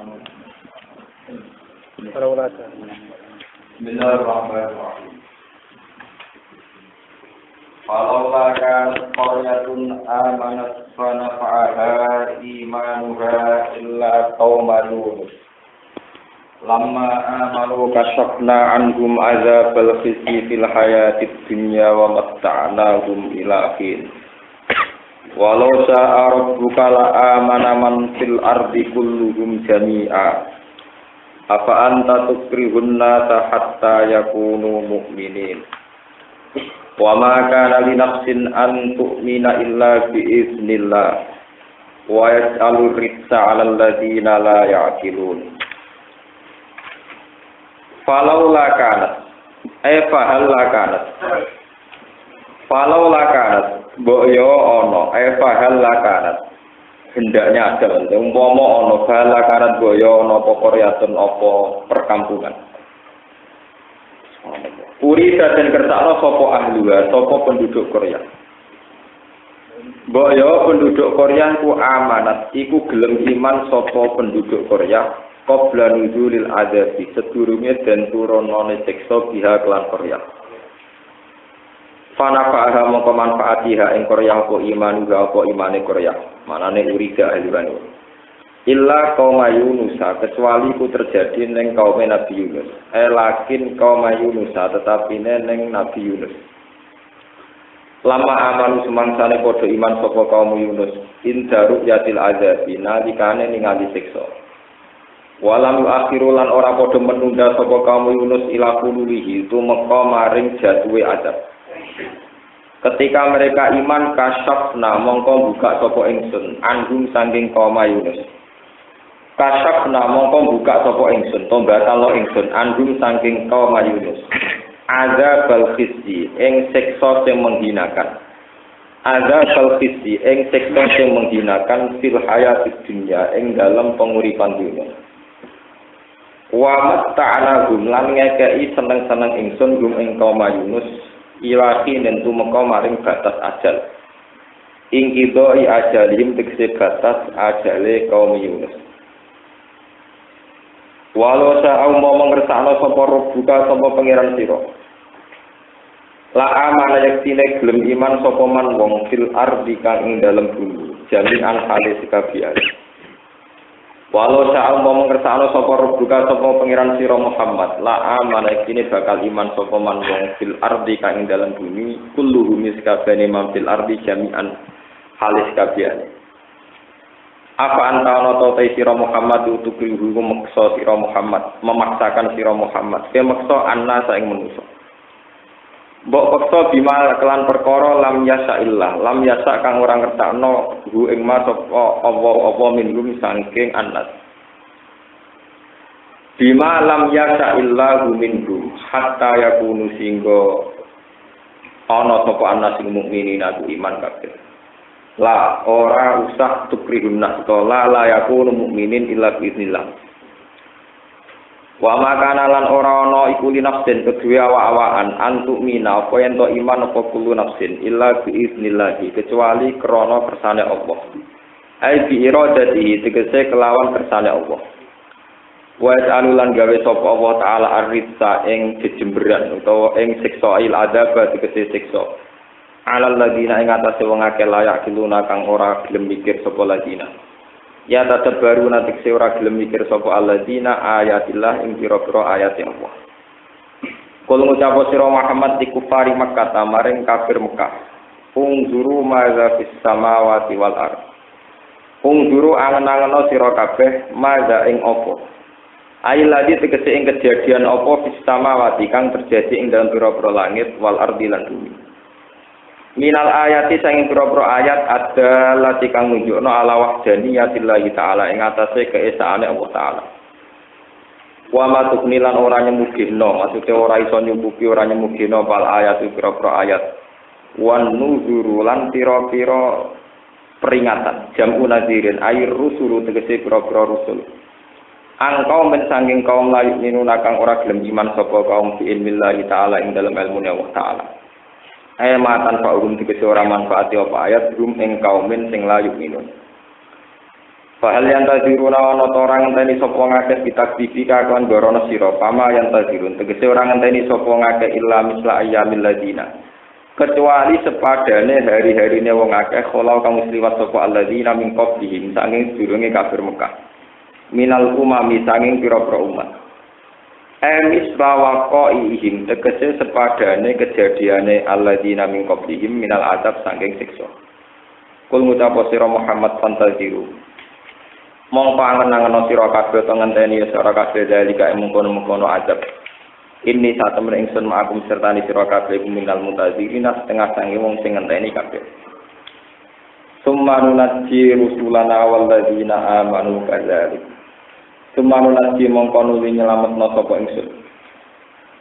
Bismillahirrahmanirrahim. Falaula kanat qaryatun amanat fa nafa'aha imanuha illa qauma Yunus. Lamma amanu kasyafna anhum azabal khizy fil hayatid dunya wa matta'nahum ila hin. Walau sa'a rabbuka la amana man fil ardi kulluhum jami'a. Afa anta tukrihun nasa hatta yakunu mu'minin. Wa ma kana li nafsin an tu'mina illa bi iznillah. Wa yas'alu rizqa 'alal ladzina la ya'qilun. Falaula kanat fahalla kanat falaula kanat boyo ono fahalla kanat hendaknya ada umpama ono fahalla kanat boyo ono apa koryatun apa perkampungan uri dan kersakno sapa ahliwa sapa penduduk Korea boyo penduduk Korea ku amanat iku gelem iman sapa penduduk Korea qabla nuzulil adzabi sedurunge den turunane siksa biha kelan Korea. Fanafaha mongko manfaatiha ing Korea apa iman uga apa imane Korea. Manane uriga ahliwane. Illa qaum Yunus kecuali ku terjadi ning kaum Nabi Yunus. Lakin kaum Yunus tetapi ning Nabi Yunus. Lama amanu semangsane padha iman sapa kaum Yunus indaru yatil adzabi nalikane ningali siksa. Walam akhiru lan ora padha menunda sapa kaum Yunus ila kululihi tumeka maring jatuhe adab. Ketika mereka iman kasyafna mongko buka sapa ingsun anhum saking kaum Yunus. Kasyafna mongko buka sapa ingsun tombatalo ingsun anhum saking kaum Yunus. Azabal khizyi ing siksa sing menghinakan. Azabal khizyi ing siksa sing menghinakan fil hayatid dunya ing dalam penguripan dunya. Wa matta'nahum lan ngekei seneng-seneng ingsun gum ing kaum Yunus ilahi nen tumeka maring batas ajal. Ing kidoi ajalim tegese batas ajale kaum Yunus. Walau sa'au mau ngersakno sapa rubuka sapa pangeran sira. La amana yaktine gelem iman sapa man wong fil ardi kang ing dalem bumi jami'an halis kabiyan. Walau sa'al mau mengersakno sapa rubuka sapa pangeran sira Muhammad la amana kini bakal iman sapa man wong fil ardi kang ing dalam bumi kulluhum miskabane man fil ardi jami'an halis kabehane. Apa anta ana ta sira Muhammad utukrihu maksa sira Muhammad memaksakan sira Muhammad ke maksa anna saing manusa. Mbok paksa bima kelan perkara lam yasa kang ora ngertakno hu ing ma sapa apa minhum saking anas bima lam yasa illahu minhum hatta yakunu singgo ana sapa anas sing mukminin aku iman kabeh la ora usah tukrihun nas la yakunu mukminin illa biiznillah. Wa makana lan ora ana iku li nafsin kedue awak-awakan antuk mina apa yen to iman apa kulo nafsin illa bi iznillah kecuali krana kersane Allah. Ai bi iradati tegese kelawan kersane Allah. Wa ta'alulan gawe sapa Allah taala arritsa ing jejemberan utawa ing siksa il adab tegese siksa. Alal ladina ing atase wong akeh layak diluna kang ora gelem mikir sapa ladina. Ya tetep baru nanti ora gelem mikir sapa alladzina ayatillah ing pira-pira ayat Allah. Kul ngucap sira Muhammad di kufari Makkah maring kafir Mekah. Ungzuru maza fis samawati wal ard. Ungzuru angen-angeno sira kabeh maza ing apa. Ail ladzi tegese ing kejadian apa fis samawati kang terjadi ing dalam pira-pira langit wal ardi lan bumi. Minal ayati sanging pira-pira ayat ada lati kang nunjukno ala wahdaniyatillah taala ing atase keesaane Allah taala. Wa ma tuknilan ora nyemugino, maksude ora iso nyumbuki ora nyemugino bal ayat pira-pira ayat. Wan nuzuru lan pira-pira peringatan jamu nazirin air rusulu tegese pira-pira rusul. Angkau men sanging kaum layu minuna kang ora gelem iman sapa kaum fi ilmillah taala ing dalem ilmune Allah taala. Matan fa'um tegese ora manfaati apa ayat rum ing kaumin sing layu minun. Fahal yang taziruna ana ta orang ngenteni sapa ngakeh bitakdifika kan gorono sira pama yang tazirun tegese orang ngenteni sapa ngakeh illa misla ayyamil ladina kecuali sepadane hari-harine wong akeh khala kang musliwat sapa alladzina min qablihim sanging durunge kafir Mekah minal umami sanging pira-pira umat misla waqaihim tegese sepadane kejadiane alladzina min qablihim minal adab sanging siksa kul ngucap sira Muhammad fantaziru mongko angen-angen sira kabeh to ngenteni sira kabeh dalika mengkono-mengkono adab. Ini saat temen ingsun ma'akum sertani sira kabeh minal mutazirina setengah sange wong sing ngenteni kabeh. Summa nunajji rusulana walladzina amanu kadzalik. Summa nunajji mongko nuli nyelametno sapa ingsun.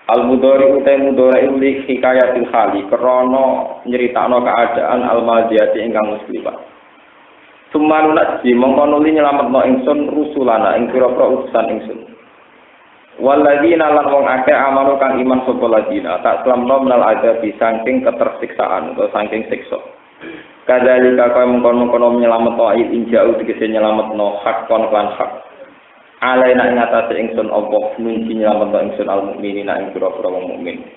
Al-mudhari utai mudhari li hikayatil hali krana nyeritakno keadaan al-madiyati ingkang muslimat. Sumanunat ji mongko nuli nyelametno ingsun rusulana ing pira-pira utusan ingsun. Walladzina lan wong akeh amanu kang iman sapa ladina tak slamno menal adabi saking ketersiksaan utawa saking siksa. Kadzalika kaya mongkon-mongkon nyelametno injau tegese nyelametno hak kon lan hak. Alaina ing atase ingsun Allah nunji nyelametno ingsun al-mukminina ing pira-pira wong mukmin.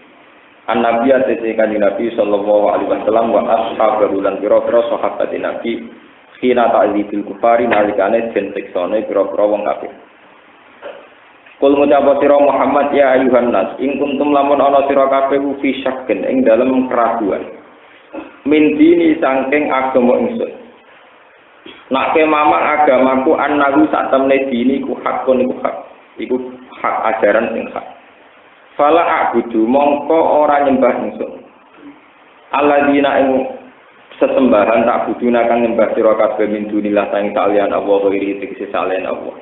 An-nabiy atase kanjeng Nabi sallallahu alaihi wasallam wa ashabahu lan pira-pira sahabat Nabi kina ta'dzibil kufari nalikane den siksane pira-pira wong kafir. Kul ngucap sira Muhammad ya ayuhan nas ing kuntum lamun ana sira kabeh fi syakkin ing dalem keraguan. Min dini saking agama ingsun. Nak kemamang agamaku annahu sak temne dini ku hakun iku hak. Iku hak ajaran sing hak. Fala a'budu mongko ora nyembah ingsun. Alladzina ing sesembahan tak buduna kang nyembah sira kabeh min dunillah sang kaliyan Allah ghairi tegese salian Allah.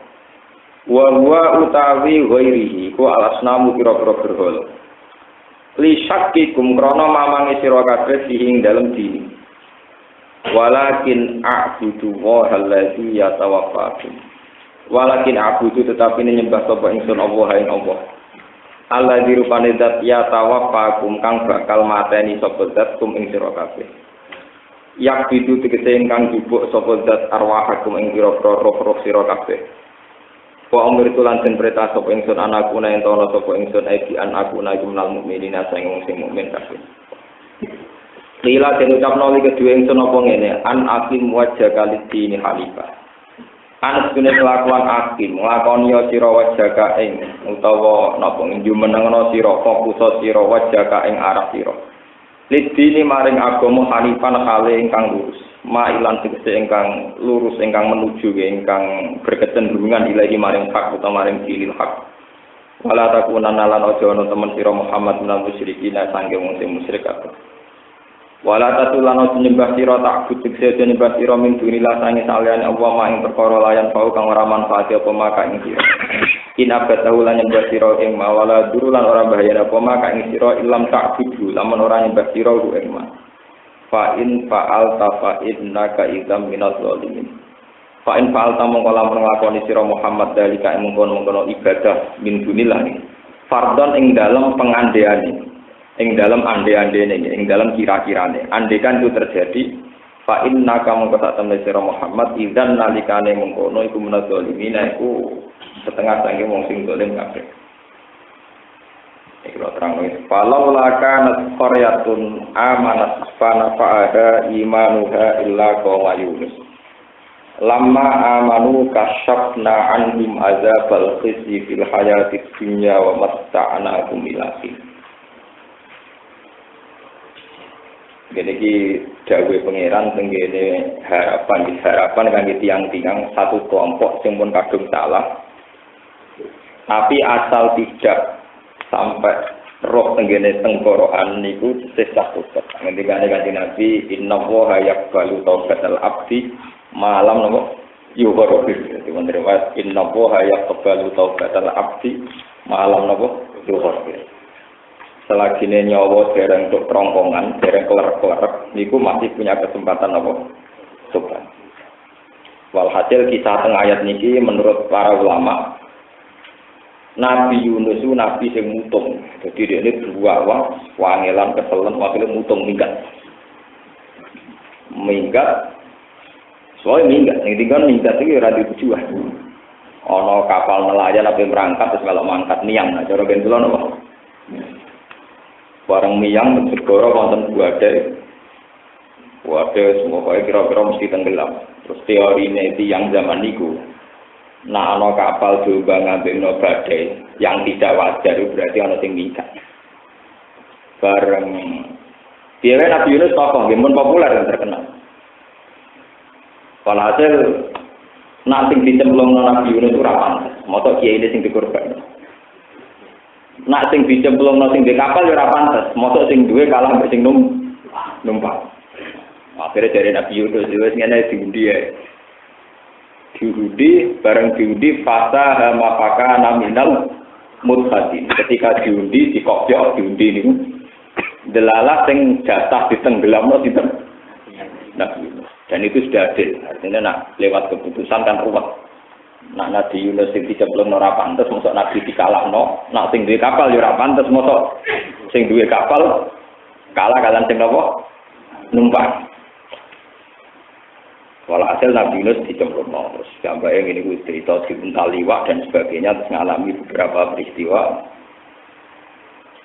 Wa huwa utawi ghairihi ku alasnamu pira-pira berhala. Li syakkikum krana mamange sira kabeh sing dalem dini. Walakin a'budu wa allazi yatawaffakum. Walakin a'budu tetapi nyembah sapa ingsun Allah ing Allah. Allazi rupane zat yatawaffakum kang bakal mateni sapa zat kum ing sira kabeh. Yak bidu tegese ingkang jupuk sapa zat arwahakum ing pira-pira roh-roh sira kabeh. Wa umur tulan den perintah sapa ingsun anakku yen ana sapa ingsun iki anakku nek minal mukminina sing mukmin kabeh. Lila den ucapno iki kedue ingsun apa ngene an akim wajha kalidini halifah. Anas dene kelakuan akim nglakoni sira wajaka ing utawa napa njumenengno sira fokus sira wajaka ing arah sira. Lidini maring agama hanifan hale ingkang lurus. Mailan tegese ingkang lurus ingkang menuju ingkang berkecenderungan ilahi maring hak utawa maring dilil hak. Wala takunanna lan aja ana temen sira Muhammad minal musyrikin sangge wong sing musyrik kabeh. Wala tatulana nyembah sira tak butuh sira nyembah sira min dunillah sange saliyane Allah maing perkara layan bau kang ora manfaat apa maka ing sira. Inabata ulan nyembah sira ing mawala durulan ora bahaya apa maka ing sira ilam tak butuh lamun ora nyembah sira ku ing fa in fa'alta fa innaka idzam minaz zalimin. Fa in fa'alta mongko lamun nglakoni sira Muhammad dalika ing mungkon-mungkon ibadah min dunillah fardhon ing dalem pengandeane ing dalam ande-andene ing dalam kira-kirane andekan itu terjadi fa innaka mongko sak temne sira Muhammad idzan nalikane mengkono iku menadzalimin iku setengah sange wong sing dolim kabeh. Iki lho terang wis falau lakanat qaryatun amanat fa nafa'aha imanuha illa qauma yunus lamma amanu kasyafna anhum azabal khizy fil hayatid dunya wa matta'nahum ila hin. Gini ki dawe pangeran tenggene harapan kangge tiang-tiang satu kelompok sing pun kadung salah tapi asal tidak sampai roh tenggene tengkorokan niku sesah tobat. Ngendikane Kanjeng Nabi innallaha yaqbalu taubatal abdi malam napa yughfar. Dadi wonten riwayat innallaha yaqbalu taubatal abdi malam napa yughfar. Selagi nyawa dereng untuk kerongkongan, dereng keler-keler, niku masih punya kesempatan apa? Tobat. Walhasil kisah teng ayat niki menurut para ulama, Nabi Yunus itu nabi sing mutung. Jadi dia ini dua wangelan keselen, wakilnya mutung minggat. Soalnya minggat iki ora di tujuan. Ana kapal nelayan ape berangkat terus kalau mangkat niang, nah cara ben kula napa. Bareng niang segara wonten badai. Waduh, semoga kira-kira mesti tenggelam. Terus teorine tiyang zaman niku, nah ana kapal coba ngambil badai yang tidak wajar berarti ana sing minggat. Bareng dia Nabi Yunus tokoh pun populer dan terkenal. Walhasil nak sing dicemplungno Nabi Yunus ora pantes. Moto kiai ini sing dikorban. Nak sing dicemplungno sing di kapal ya ora pantes. Moto sing duwe kalah mbek sing numpak. Akhirnya dari Nabi Yunus wis ngene diundi ya. Diundi bareng diundi fasa mafaka naminal mudhatin. Ketika diundi dikokjok diundi niku delalah sing jatah ditenggelamno sinten Nabi Yunus. Dan itu sudah adil. Artinya nak lewat keputusan kan ruwet. Nak Nabi Yunus sing dicemplungno ora pantes, mosok Nabi dikalahno. Nak sing duwe kapal ya ora pantes, mosok sing duwe kapal kalah kalian sing napa numpak. Walhasil Nabi Yunus dicemplungno terus gambare ngene kuwi cerita diuntal liwak dan sebagainya terus ngalami beberapa peristiwa.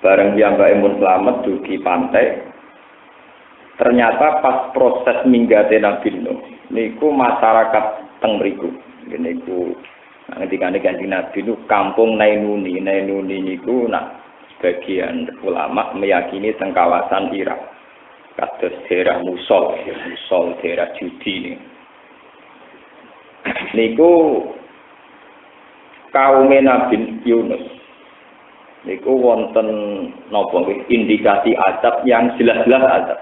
Bareng piyambake mun selamat dugi pantai. Ternyata pas proses minggate Nabi Nuh niku masyarakat teng mriku niku ngendikane Kanjeng Nabi niku kampung Nainuni niku nak sebagian ulama meyakini teng kawasan Irak kados daerah Mosul daerah Judi niku kaum Nabi Yunus niku wonten napa indikasi azab yang jelas-jelas azab.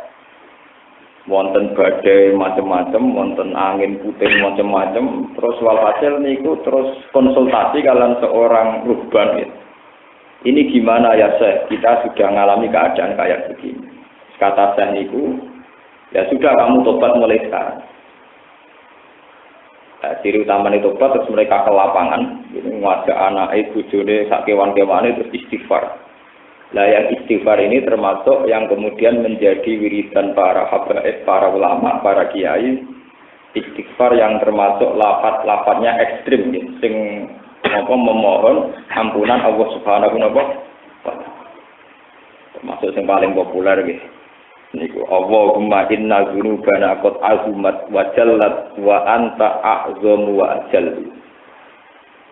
Wonten badai macam-macam, wonten angin puting macam-macam, terus walhasil niku terus konsultasi kalian seorang ruhban ya. Ini gimana ya Syekh? Kita sudah mengalami keadaan kayak begini. Kata Syekh niku, ya sudah kamu tobat mulai sekarang. Nah, ciri utama itu tobat terus mereka ke lapangan, ini ngajak anak bojone sak kewan-kewane terus istighfar. Nah yang istighfar ini termasuk yang kemudian menjadi wiridan para habaib, para ulama, para kiai. Istighfar yang termasuk lafaz-lafaznya ekstrim, sing memohon ampunan Allah Subhanahu wa taala. Termasuk yang paling populer gitu. Niku Allahumma inna dzunubana qad azumat wa jallat wa anta a'zamu wa ajal.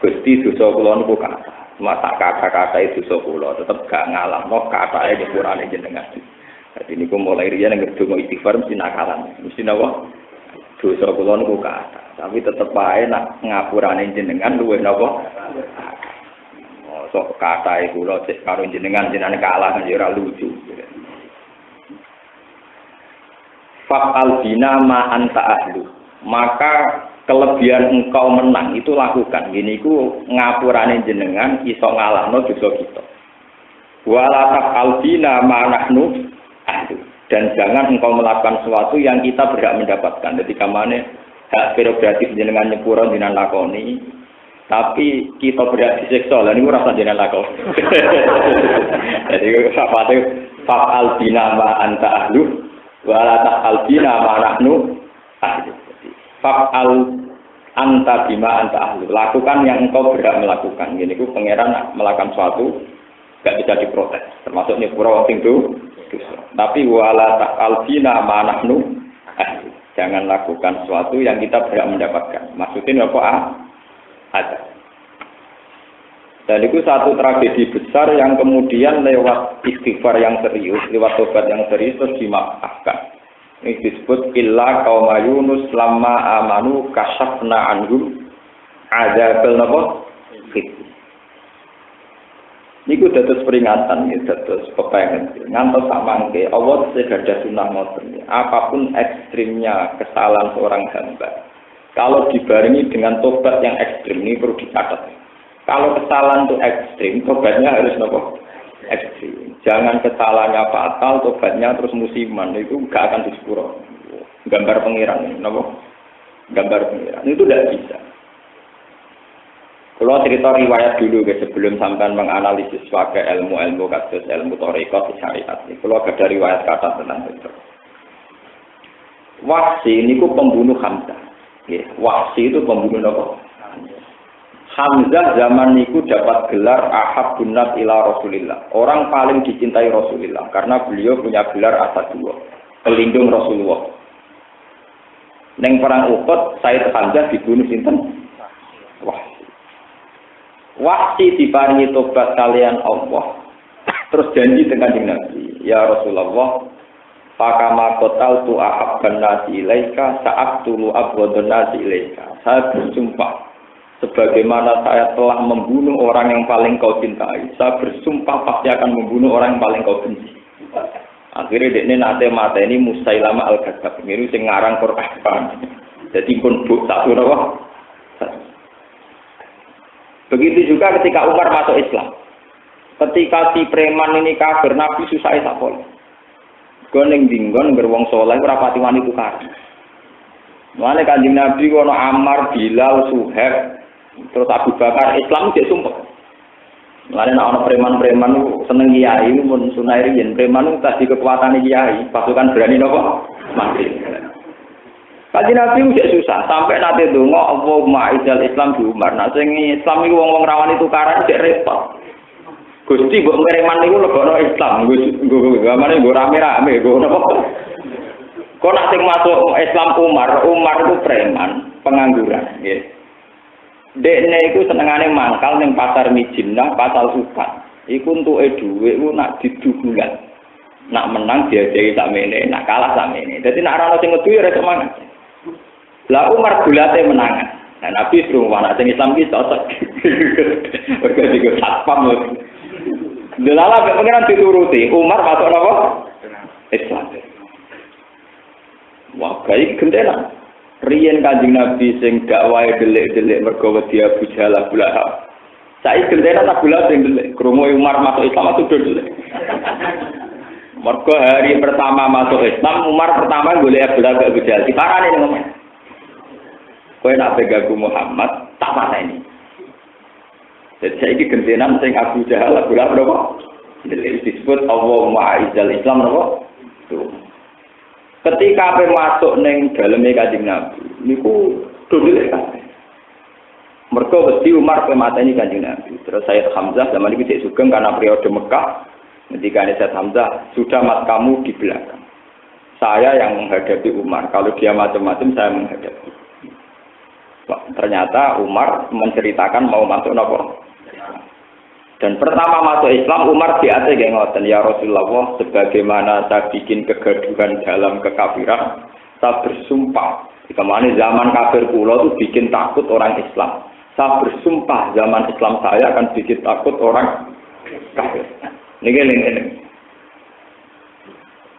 Gusti dosa kula niku kathah. Masa kata-kata itu dosa tetap gak ngalahno katane nyepurane jenengan. Dadi niku mulai riyen nek donga istighfar mesti nakalan. Mesti napa? Dosa kula niku kathah. Tapi tetep ae nak ngapurane jenengan luwih napa? Sok katae kula cek karo jenengan kalah kan ya ora lucu. Fa'al bina ma anta ahlu. Maka kelebihan engkau menang itu lakukan. Gini ku ngapurane jenengan iso ngalahno dosa kita. Wala taf'al bina ma nahnu ahlu. Dan jangan engkau melakukan sesuatu yang kita berhak mendapatkan. Ketika mana hak prerogatif jenengan nyepuro jenengan lakoni, tapi kita berhak disiksa. Lah niku rasa jenengan lakoni. Jadi sapate fa'al bina ma anta ahlu. Wala taf'al bina ma nahnu ahlu. Fa'al anta bima anta ahlu. Lakukan yang engkau berhak melakukan. Gini ku pangeran melakukan sesuatu gak bisa diprotes. Termasuk nyepuro wong itu. Tapi wala ta'al bina ma nahnu ahlu. Jangan lakukan sesuatu yang kita berhak mendapatkan. Maksudnya apa? Ada. Dan itu satu tragedi besar yang kemudian lewat istighfar yang serius, lewat tobat yang serius terus dimaafkan. Ini disebut illa qauma Yunus lamma amanu kasyafna anhum adzabal napa khit. Niku dados peringatan ya dados pepengen ngantos samangke Allah segadah sunah ngoten. Apapun ekstrimnya kesalahan seorang hamba, kalau dibarengi dengan tobat yang ekstrim ini perlu dicatat. Kalau kesalahan itu ekstrim, tobatnya harus napa? Ekstrim. Jangan kesalahannya fatal, tobatnya terus musiman, itu gak akan disepuro. Gambar pengiran, napa? Gambar pengiran itu tidak bisa. Kalau cerita riwayat dulu sebelum sampai menganalisis pakai ilmu-ilmu kasus ilmu thariqah syariat. Kalau ada riwayat kata tentang itu. Wahsi ini ku pembunuh Hamzah. Wahsy itu pembunuh apa? Hamzah zaman itu dapat gelar ahabbun nas ila Rasulillah. Orang paling dicintai Rasulullah karena beliau punya gelar Asadullah, pelindung Rasulullah. Neng perang Uhud, Said Hamzah dibunuh sinten? Wahsy. Wahsy diparingi tobat kalian Allah. Terus janji dengan Nabi, ya Rasulullah, fakama qataltu ahabban nasi ilaika sa'aqtulu abghadun nasi ilaika. Saya bersumpah sebagaimana saya telah membunuh orang yang paling kau cintai, saya bersumpah pasti akan membunuh orang yang paling kau benci. Akhirnya dekne nate mateni Musailama al-Kadzdzab, niku sing ngarang Quran. Jadi pun satu napa? Begitu juga ketika Umar masuk Islam. Ketika si preman ini kafir, Nabi susah sapol. Goneng dinggon gerwong saleh ora pati wani tukar. Mulane Kanjeng Nabi ono Ammar, Bilal, Suhaib, terus Abu Bakar Islam cek sumpah. Mulane nek ana preman-preman seneng kiai mun sunah riyen, preman tadi kekuatane kiai, pasukan berani napa? Mati. Kanjeng Nabi cek susah, sampai nate donga Allahumma izal Islam di Umar. Nah sing Islam iku wong-wong rawani tukaran cek repot. Gusti mbok preman niku lebono Islam, nggo gamane nggo rame-rame, nggo napa? Kok nek sing masuk Islam Umar itu preman, pengangguran, nggih. Dekne iku senengane mangkal ning pasar Mijinah, pasar Sukan. Iku entuke dhuwit iku nak didugulan. Nak menang diajahi sakmene, nak kalah sakmene. Dadi nak ora ono sing ngedu ya ora semangat. Lah Umar bulate menangan. Nah Nabi suruh ana sing Islam ki cocok. Mergo digo satpam. Delala pengiran dituruti, Umar masuk apa? Islam. Wah, baik gendena. Riyen Kanjeng Nabi sing dakwahe delik-delik mergo wedi Abu Jahal Abu Lahab. Saiki gendena Abu Lahab sing delik, krungu Umar masuk Islam atau delik. Mergo hari pertama masuk Islam, Umar pertama golek Abu Lahab Abu Jahal. Diparani ngomong. Kowe nak pegaku Muhammad, tak pateni. Jadi saiki gentenan sing Abu Jahal Abu Lahab napa? Disebut Allahumma izal Islam napa? Tuh. Ketika ape masuk ning daleme Kanjeng Nabi, niku dodol kabeh. Mergo wedi Umar pe mateni Kanjeng Nabi. Terus Sayyid Hamzah zaman itu cek sugeng karena periode Mekah. Ketika Sayyid Hamzah sudah mat kamu di belakang. Saya yang menghadapi Umar. Kalau dia macam-macam saya menghadapi. Ternyata Umar menceritakan mau masuk napa? Dan pertama masuk Islam, Umar diate nggih ngoten, ya Rasulullah, sebagaimana saya bikin kegaduhan dalam kekafiran, saya bersumpah, kemana zaman kafir kula itu bikin takut orang Islam. Saya bersumpah zaman Islam saya akan bikin takut orang kafir. Niki ngene.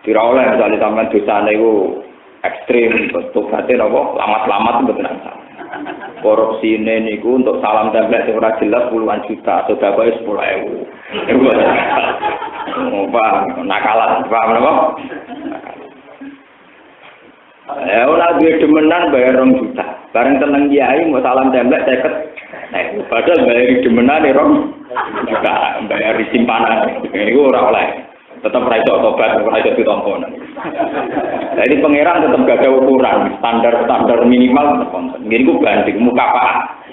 Kira oleh misalnya sampean dosane iku ekstrim, tobaté napa, lamat-lamat mboten nang. Korupsi ini niku untuk salam template sing ora jelas puluhan juta, sedekah 10.000. Paham, nakalan, paham napa? Ya ora duwe demenan bayar 2 juta. Bareng tenang kiai mau salam template 50. Padahal bayar demenan 2 juta, bayar di simpanan. Niku ora oleh. Tetap ora iso tobat, ora iso ditampa. Jadi pangeran tetap gak ada ukuran, standar minimal tetap. Ini ku banding mukafaat.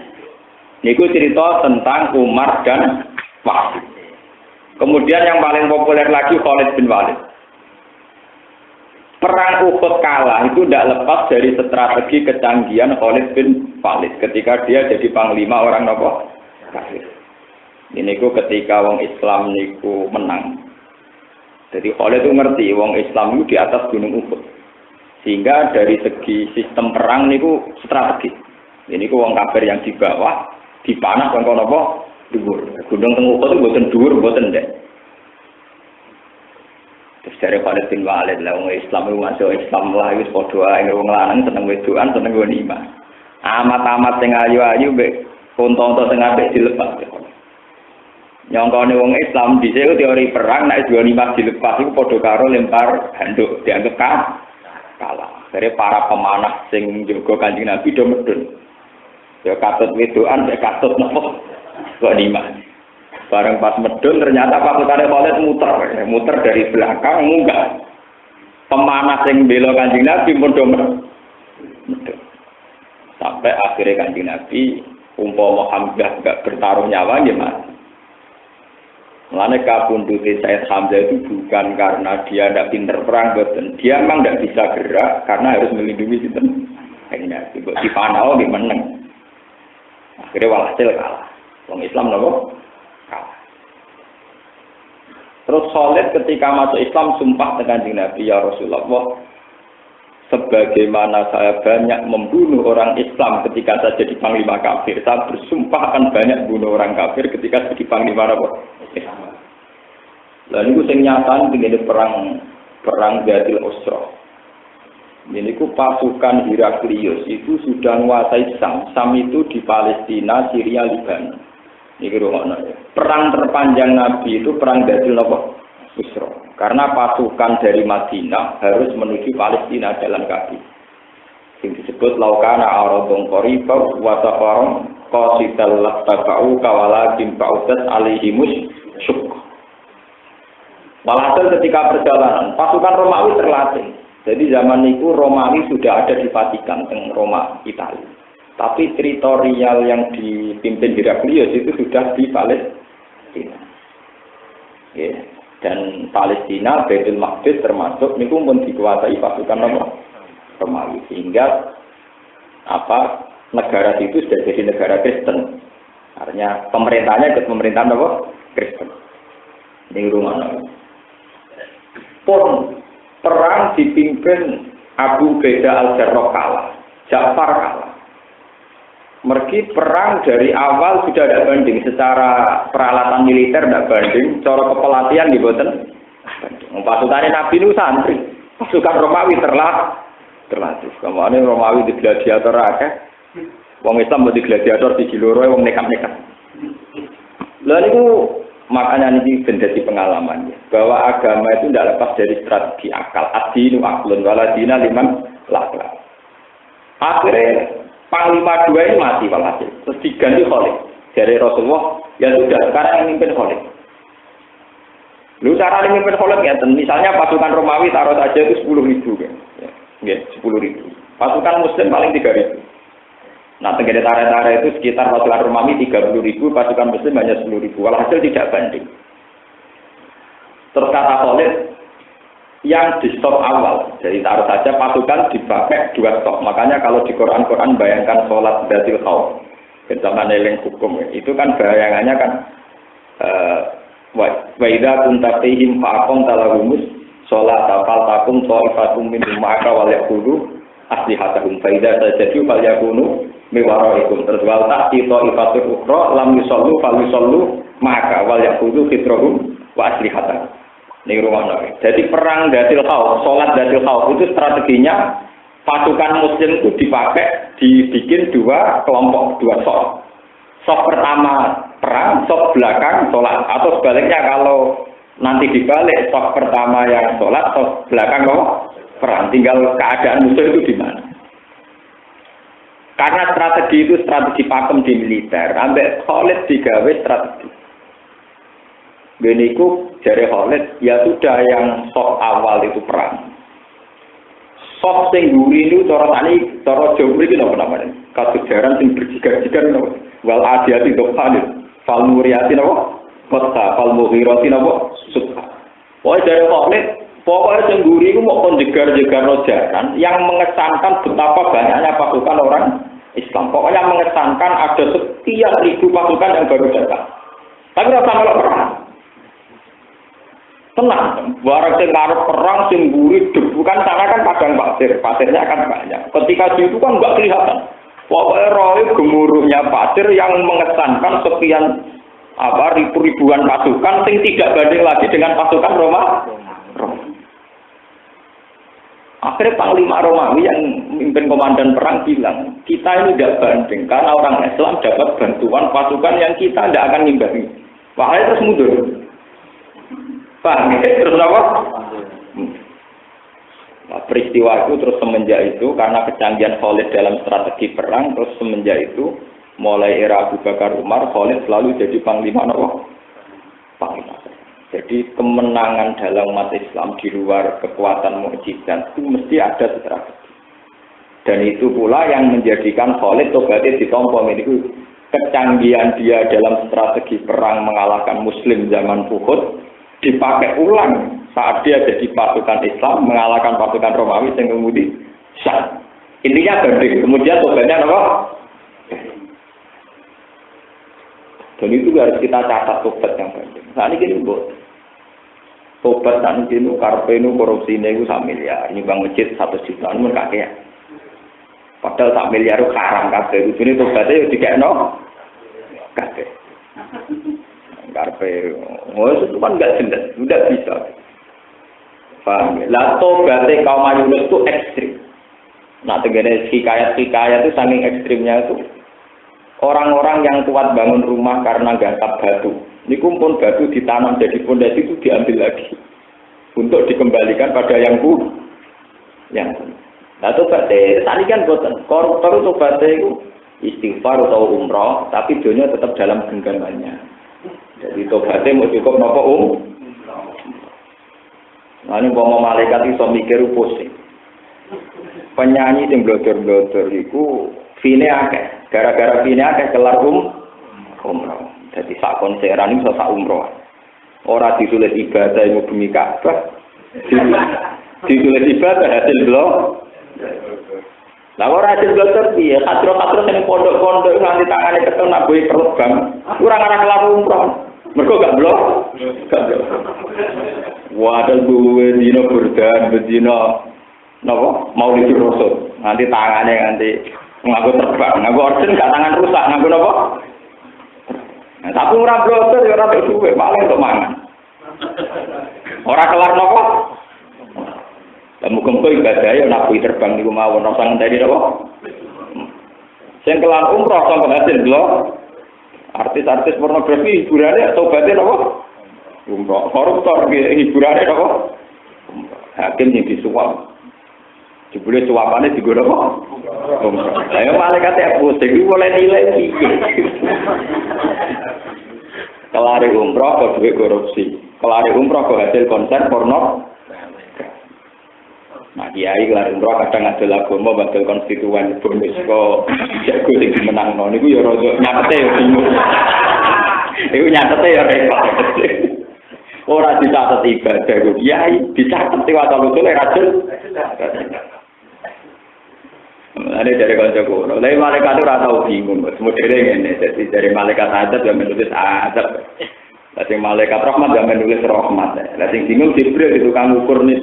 Ini ku cerita tentang Umar dan Wahsy. Kemudian yang paling populer lagi Khalid bin Walid. Perang Uhud kalah itu tidak lepas dari strategi kecanggihan Khalid bin Walid ketika dia jadi panglima orang nopo kafir. Ini ku ketika wong Islam niku menang. Jadi Khalid itu ngerti wong Islam itu di atas gunung Uhud. Sehingga dari segi sistem perang niku strategis. Ini ku wong kafir yang di bawah dipanah kon apa dhuwur. Gunung teng Uhud itu mboten dhuwur mboten ndek. Terus dari Khalid bin Walid lah wong Islam itu masuk Islam lah wis padha ae wong lanang seneng wedokan seneng ghanimah. Amat-amat sing ayu-ayu mbek konto-konto sing apik dilepas. Nyongkone wong Islam dhisik teori perang nek ghanimah dilepas iku padha karo lempar handuk dianggap kalah. Dari para pemanah sing njaga Kanjeng Nabi do medun. Ya katut wedokan nek katut napa ghanimah. Bareng pas medun ternyata pasukane Khalid muter dari belakang munggah. Pemanah sing bela Kanjeng Nabi pun do medun. Sampai akhirnya Kanjeng Nabi umpama Hamzah enggak bertaruh nyawa dia mati. Mulane kabundute Said Hamzah itu bukan karena dia tidak pinter perang, betul. Dia memang tidak bisa gerak karena harus melindungi sinten. Kanjeng Nabi kok dipanau di meneng. Akhirnya walhasil kalah. Wong Islam nopo? Kalah. Terus Khalid ketika masuk Islam sumpah dengan Kanjeng Nabi, ya Rasulullah, sebagaimana saya banyak membunuh orang Islam ketika saya jadi panglima kafir, saya bersumpah akan banyak bunuh orang kafir ketika jadi panglima Islam. Lalu itu yang nyata ini perang Zatil Usra. Ini ku pasukan Heraklius itu sudah menguasai Sam. Sam itu di Palestina, Syria, Libanon. Ini perang terpanjang Nabi itu perang Zatil Usra. Karena pasukan dari Madinah harus menuju Palestina jalan kaki. Yang disebut laukana aradun qaribah wa safaron qasidal lattaba'u kawalakin ba'udat alaihimus syuk. Walhasil ketika perjalanan, pasukan Romawi terlatih. Jadi zaman itu Romawi sudah ada di Vatikan, teng Roma, Italia. Tapi teritorial yang dipimpin Heraklius itu sudah di Palestina. Yeah. Dan Palestina, Baitul Maqdis termasuk itu pun dikuasai pasukan Romawi, sehingga negara itu sudah jadi negara Kristen. Artinya pemerintahnya ikut pemerintahan Kristen. Ini rumah. Pun perang dipimpin Abu Ubaidah al-Jarrah kalah, Ja'far kalah. Mergi perang dari awal sudah ada banding secara peralatan militer, tidak banding, cara kepelatihan di boten. Pasukan Nabi itu santri, pasukan Romawi terlatih. Kemudian Romawi di gladiator akeh, wong Islam di gladiator di Giloro, wong nekat-nekat. Lalu itu makanya ini menjadi pengalaman ya, bahwa agama itu tidak lepas dari strategi akal. Ad-dinu aqlun waladina liman lakla. Akhirnya Panglima 2 ini mati walhasil. Terus diganti Khalid. Dari Rasulullah, ya sudah, sekarang yang mimpin Khalid. Lalu cara yang mimpin Khalid ya, misalnya pasukan Romawi taruh saja itu 10.000 kan. Ya, 10.000. Pasukan Muslim paling 3.000. Nah, tenggara tara-tara itu sekitar pasukan Romawi 30.000, pasukan Muslim hanya 10.000. Walhasil tidak banding. Terus kata Khalid, yang di stop awal, jadi taruh saja pasukan dipakai 2 stop. Makanya kalau di Quran bayangkan sholat Zatil Khauf, zaman eling hukum itu kan bayangannya kan wa idza kunta fihim fa'aqam talahumus sholat fal takum ta'ifatum minhum ma'aka wal yaqulu aslihatahum fa idza sajadu fal yakunu miwaraikum terus wal ta'ti ta'ifatul ukhra lam yusallu fal yusallu ma'aka wal yaqulu fitrahum wa aslihatahum. Ini rumah. Jadi perang Zatil Khauf, sholat Zatil Khauf itu strateginya pasukan Muslim itu dibikin 2 kelompok, 2 sof. Sof pertama perang, sof belakang sholat. Atau sebaliknya kalau nanti dibalik, sof pertama yang sholat, sof belakang perang. Tinggal keadaan musuh itu di mana. Karena strategi itu strategi pakem di militer, ambek Khalid digawe strategi. Beniku jari Khalid, ya sudah yang sof awal itu perang. Sof sing guri itu cara Jawa iki napa namanya? Kasejaran sing berjigar-jigar napa? Wal adiyati dokhalid, fal muriyati napa? Kota fal mughirati napa? Subha. Pokoke jari Khalid, pokoknya sing guri itu mau penjegar-jegar rojaran yang mengesankan betapa banyaknya pasukan orang Islam. Pokoknya mengesankan ada sekian ribu pasukan yang baru datang. Tapi rasa melok perang. Tenang, barang sing ngarep perang sing mburi debu kan sana kan padang pasirnya kan banyak. Ketika di itu kan enggak kelihatan. Pokoknya roh gemuruhnya pasir yang mengesankan sekian ribuan pasukan sing tidak banding lagi dengan pasukan Roma. Akhirnya Panglima Romawi yang memimpin komandan perang bilang, kita ini tidak banding karena orang Islam dapat bantuan pasukan yang kita tidak akan ngimbangi. Makanya terus mundur. Paham ya? Terus apa? Nah, peristiwa itu terus semenjak itu karena kecanggihan Khalid dalam strategi perang, terus semenjak itu mulai era Abu Bakar Umar, Khalid selalu jadi panglima Panglima. Jadi kemenangan dalam umat Islam di luar kekuatan mukjizat itu mesti ada strategi. Dan itu pula yang menjadikan Khalid tobatnya ditompo. Ini kecanggihan dia dalam strategi perang mengalahkan Muslim zaman Uhud dipakai ulang saat dia jadi pasukan Islam mengalahkan pasukan Romawi yang kemudian sah. Intinya banding. Kemudian tobatnya apa? Dan itu harus kita catat tobat yang banding. Nah ini gini buat tobat dan ini karpe ini korupsi ini sak miliar. Ini bang masjid 1 juta ini kakek. Padahal sak miliar itu haram kabeh. Ini tobatnya juga kabeh. Karpe, itu kan nggak jelas, udah bisa. Paham? Lah tobatnya kaum Yunus itu ekstrim. Nah, tegene hikayat-hikayat itu saking ekstrimnya itu orang-orang yang kuat bangun rumah karena gatap batu. Ini kumpul batu ditanam jadi pondasi itu diambil lagi untuk dikembalikan pada yang Nah, tobatnya tadi kan boten. Koruptor tobatnya itu istighfar atau umroh, tapi dunia tetap dalam genggamannya. Jadi tobatnya mau cukup napa Nah ini mau malaikat iso mikir pusing. Penyanyi sing blodor-blodor iku fine akeh. Gara-gara fine akeh kelar umroh. Jadi sak konseran iso sak umroh. Ora ditulis ibadah iku bumi Ka'bah. Ditulis ibadah hasil blog. Lah ora hasil blodor piye? Katro-katro sing pondok-pondok nganti tangane ketel nak boy perut bang. Ora ngarah kelar umroh. Mereka gak blok. Wadah gue dino berdan, bedino, nopo mau disuruh Rasul. Nanti tangannya nanti ngaku terbang, ngaku orden gak tangan rusak, ngaku nopo. Nah, tapi orang blogger ya orang berduit, paling untuk mangan. Orang kelar nopo. Dan muka-muka ibadah ya nabi terbang di rumah, orang sangat tadi nopo. Yang kelar umroh sampai hasil blog. Artis-artis pornografi hiburannya tobatnya apa? Koruptor hiburannya apa? Hakim yang disuap. Jebule suapannya digono apa? Ayo malaikatnya pusing, iki boleh nilai piye? Kelari umroh kok duit korupsi. Kelari umroh kok hasil konser porno. Nah, kiai kelari umroh kadang ada agama bakal konstituen bonus kok jago sing dimenangno niku ya rada nyatete ya bingung. Iku nyatete ya repot. Ora dicatet ibadah kok kiai dicatet wae usule rajul. Ada dari kancaku. Lah malaikat ora tau bingung, modele ngene. Dadi dari malaikat azab yang menulis azab. Lah sing malaikat rahmat yang menulis rahmat. Lah sing bingung Jibril itu tukang ukur nih.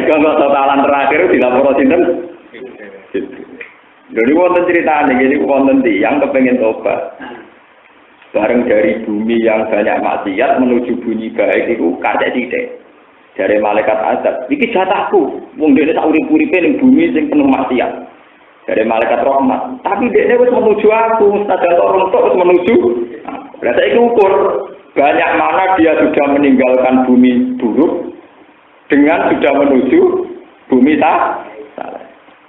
Kalau totalan terakhir dilapor sinten? Jadi wonten ceritane gini wonten yang kepengen tobat. Bareng dari bumi yang banyak maksiat menuju bumi baik itu kacek sithik. Dari malaikat azab, iki jatahku. Wong dene sak urip-uripe ning bumi sing penuh maksiat. Dari malaikat rahmat. Tapi dekne wis menuju aku, sadar orang tok wis menuju. Lah saiki ukur banyak mana dia sudah meninggalkan bumi buruk dengan sudah menuju bumi salah.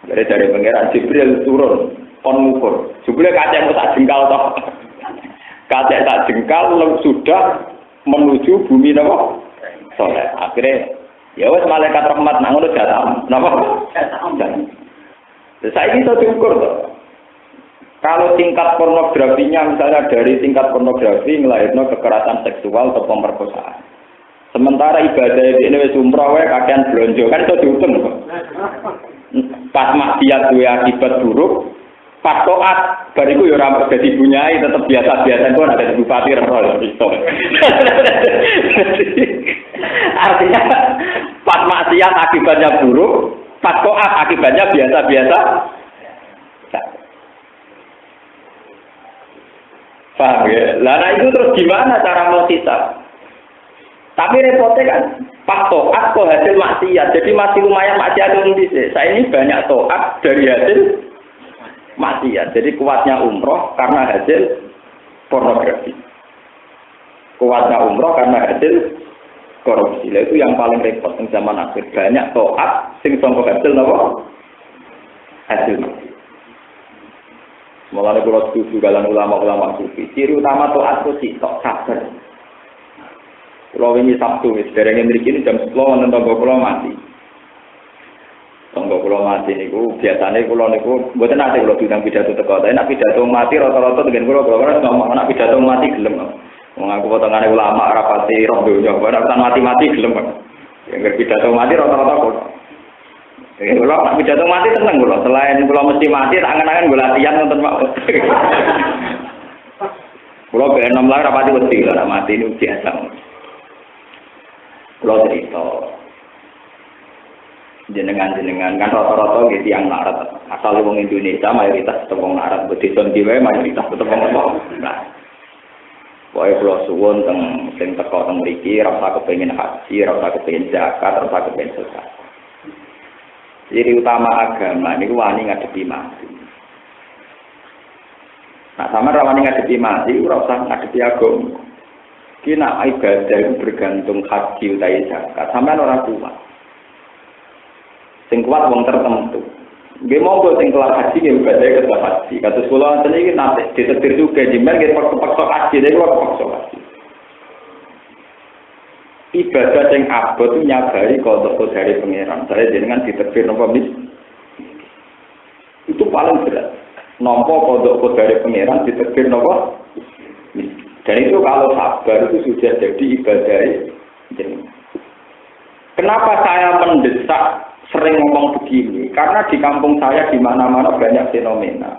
Dari pangeran Jibril turun kon ngukur. Jebule kacek sak jengkal toh. Kacek sak jengkal sudah menuju bumi napa? Soleh. Akhirnya ya wis malaikat rahmat nang ngono jatah. Napa? Saya ini bisa diukur toh. Kalau tingkat pornografinya misalnya dari tingkat pornografi melahirkan kekerasan seksual atau pemerkosaan. Sementara ibadah ini wis umroh wae kakean blonjo kan iso diutung kok. Pas maksiat duwe akibat buruk, pas taat bariku ya ora dadi bunyai tetep biasa-biasa kok ada bupati ora iso. Artinya pas maksiat akibatnya buruk, pas taat akibatnya biasa-biasa. Paham ya? Nah itu terus gimana cara menghisab? Tapi repotnya kan, pas to'at kok hasil maksiat. Jadi masih lumayan maksiat itu bisa. Saya ini banyak to'at dari hasil maksiat. Jadi kuatnya umroh karena hasil pornografi. Kuatnya umroh karena hasil korupsi. Itu yang paling repot di zaman akhir. Banyak to'at, sing sangka hasil apa? Hasil maksiat. Mulane kula setuju kalian ulama-ulama sufi. Ciri utama taat itu sitok sabar. Kula wingi Sabtu wis derenge mriki jam 10 wonten tangga kula mati. Tonggo kula mati niku biasane kula niku mboten nate kula diundang pidato teko. Tapi nek pidato mati rata-rata dengan kula ngomong nek pidato mati gelem. Wong aku potongane ulama ora pati roh donya, ora mati-mati gelem. Yang pidato mati rata-rata kula. Kula nek pidato mati seneng kula. Selain kula mesti mati tak angen-angen kula latihan wonten Pak. Kula ben enom lah ora pati wedi lah mati niku biasa. Kula cerita jenengan kan rata-rata gitu yang larat asal wong Indonesia mayoritas tetep wong larat desa dhewe mayoritas tetep wong larat. Nah, pokoke kula suwun sing teko teng mriki rasa kepengin haji, rasa kepengin zakat, rasa kepengin sedekah. Jadi utama agama niku wani ngadepi mati. Nah, sama rawani ngadepi mati ora usah ngadepi agama. Ki nek ibadah bergantung haji utawa zakat, sampean ora kuat. Sing kuat wong tertentu. Nggih monggo sing kelar haji nggih ibadah kelar haji. Kados kula wonten iki nate ditetir juga jembar nggih paksa haji nek kula paksa haji. Ibadah sing abot nyabari kodok dari pangeran. Saya jenengan ditetir napa mis. Itu paling berat. Nampa kodok dari pangeran ditetir napa mis. Dan itu kalau sabar itu sudah jadi ibadah jenengan. Kenapa saya mendesak sering ngomong begini, karena di kampung saya di mana-mana banyak fenomena.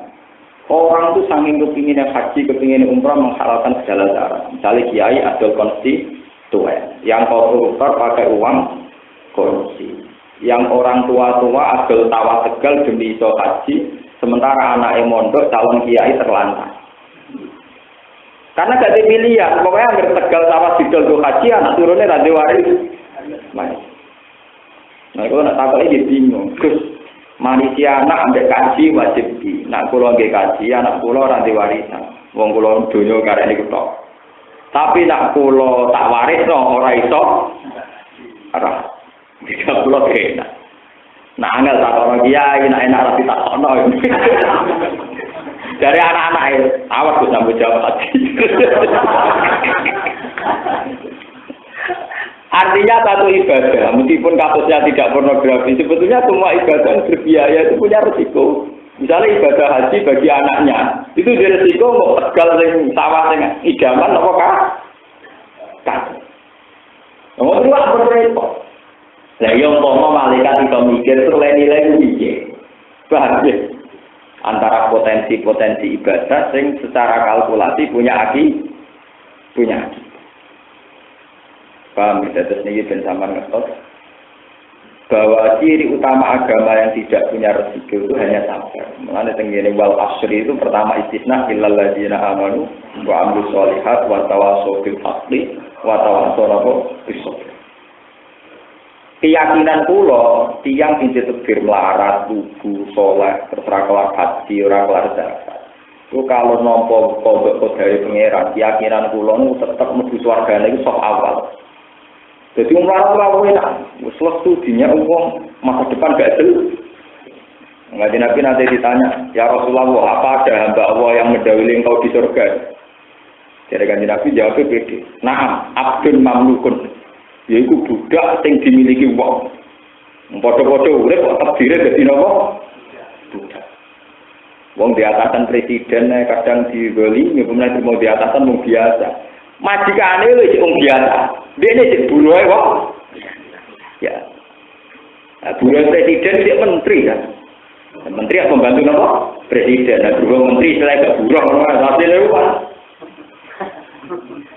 Orang tuh saking kepinginnya haji, kepinginnya umrah menghalalkan segala cara. Misalnya kiai adol konstituen, yang koruptor pakai uang korupsi, yang orang tua-tua adol tawa tegal demi iso haji, sementara anak mondok calon kiai terlantar. Karena gak ada pilihan, pokoknya hampir tegal tawa didol tuh haji, anak turunnya rantai waris. Nah, kalau nak takut ini bingung. Terus manusia anak ambek kaji wajib di. Nak kulo ambek kaji, anak kulo ranti warisan. Wong kulo dunia karena ini ketok. Tapi nak kulo tak waris no orang iso. Arah, tidak kulo kena. Nak angel tak orang kiai, nak enak rasi tak ono. Dari anak-anak itu, awas gue sambut jawab haji. Artinya satu ibadah, meskipun kasusnya tidak pornografi, sebetulnya semua ibadah berbiaya itu punya resiko. Misalnya ibadah haji bagi anaknya, itu dia resiko mau tegal sing sawah sing idaman apa kan? Ngomong itu apa repot? Lah yang umpama malaikat itu mikir nilai piye? Paham ya? Antara potensi-potensi ibadah sing secara kalkulasi punya punya. Paham, terus ini ben sampean ngertos bahwa ciri utama agama yang tidak punya resiko itu hanya sabar. Mengenai tenggine wal asri itu pertama istisna illal ladzina amanu wa amilus sholihat wa tawassaw bil haqqi wa tawassaw bis sabr. Keyakinan kula tiyang sing ditegir melarat, lugu, saleh, terserah kelar haji ora kelar zakat. Itu kalau nampa kodok dari pangeran, keyakinan kula nu tetep mlebu swargane iku sok awal. Jadi umrah enak, selesai dunia uang masa depan gak jelas. Ngaji Nabi nanti ditanya, ya Rasulullah, apa ada hamba Allah yang mendahului engkau di surga? Jadi kanji Nabi jawabnya pede. Naam, abdun mamlukun, yaitu budak yang dimiliki uang. Podo-podo urip kok terdiri dari nopo budak. Wong di atasan presiden kadang digoli, kemudian mau di atasan mau biasa. Majikane lho wong biasa. Dene sik buruhe kok. Ya. Nah, buruh presiden sik menteri kan. Menteri apa pembantu napa? Presiden. Nah, buruh menteri selain gak buruh ora hasilnya apa?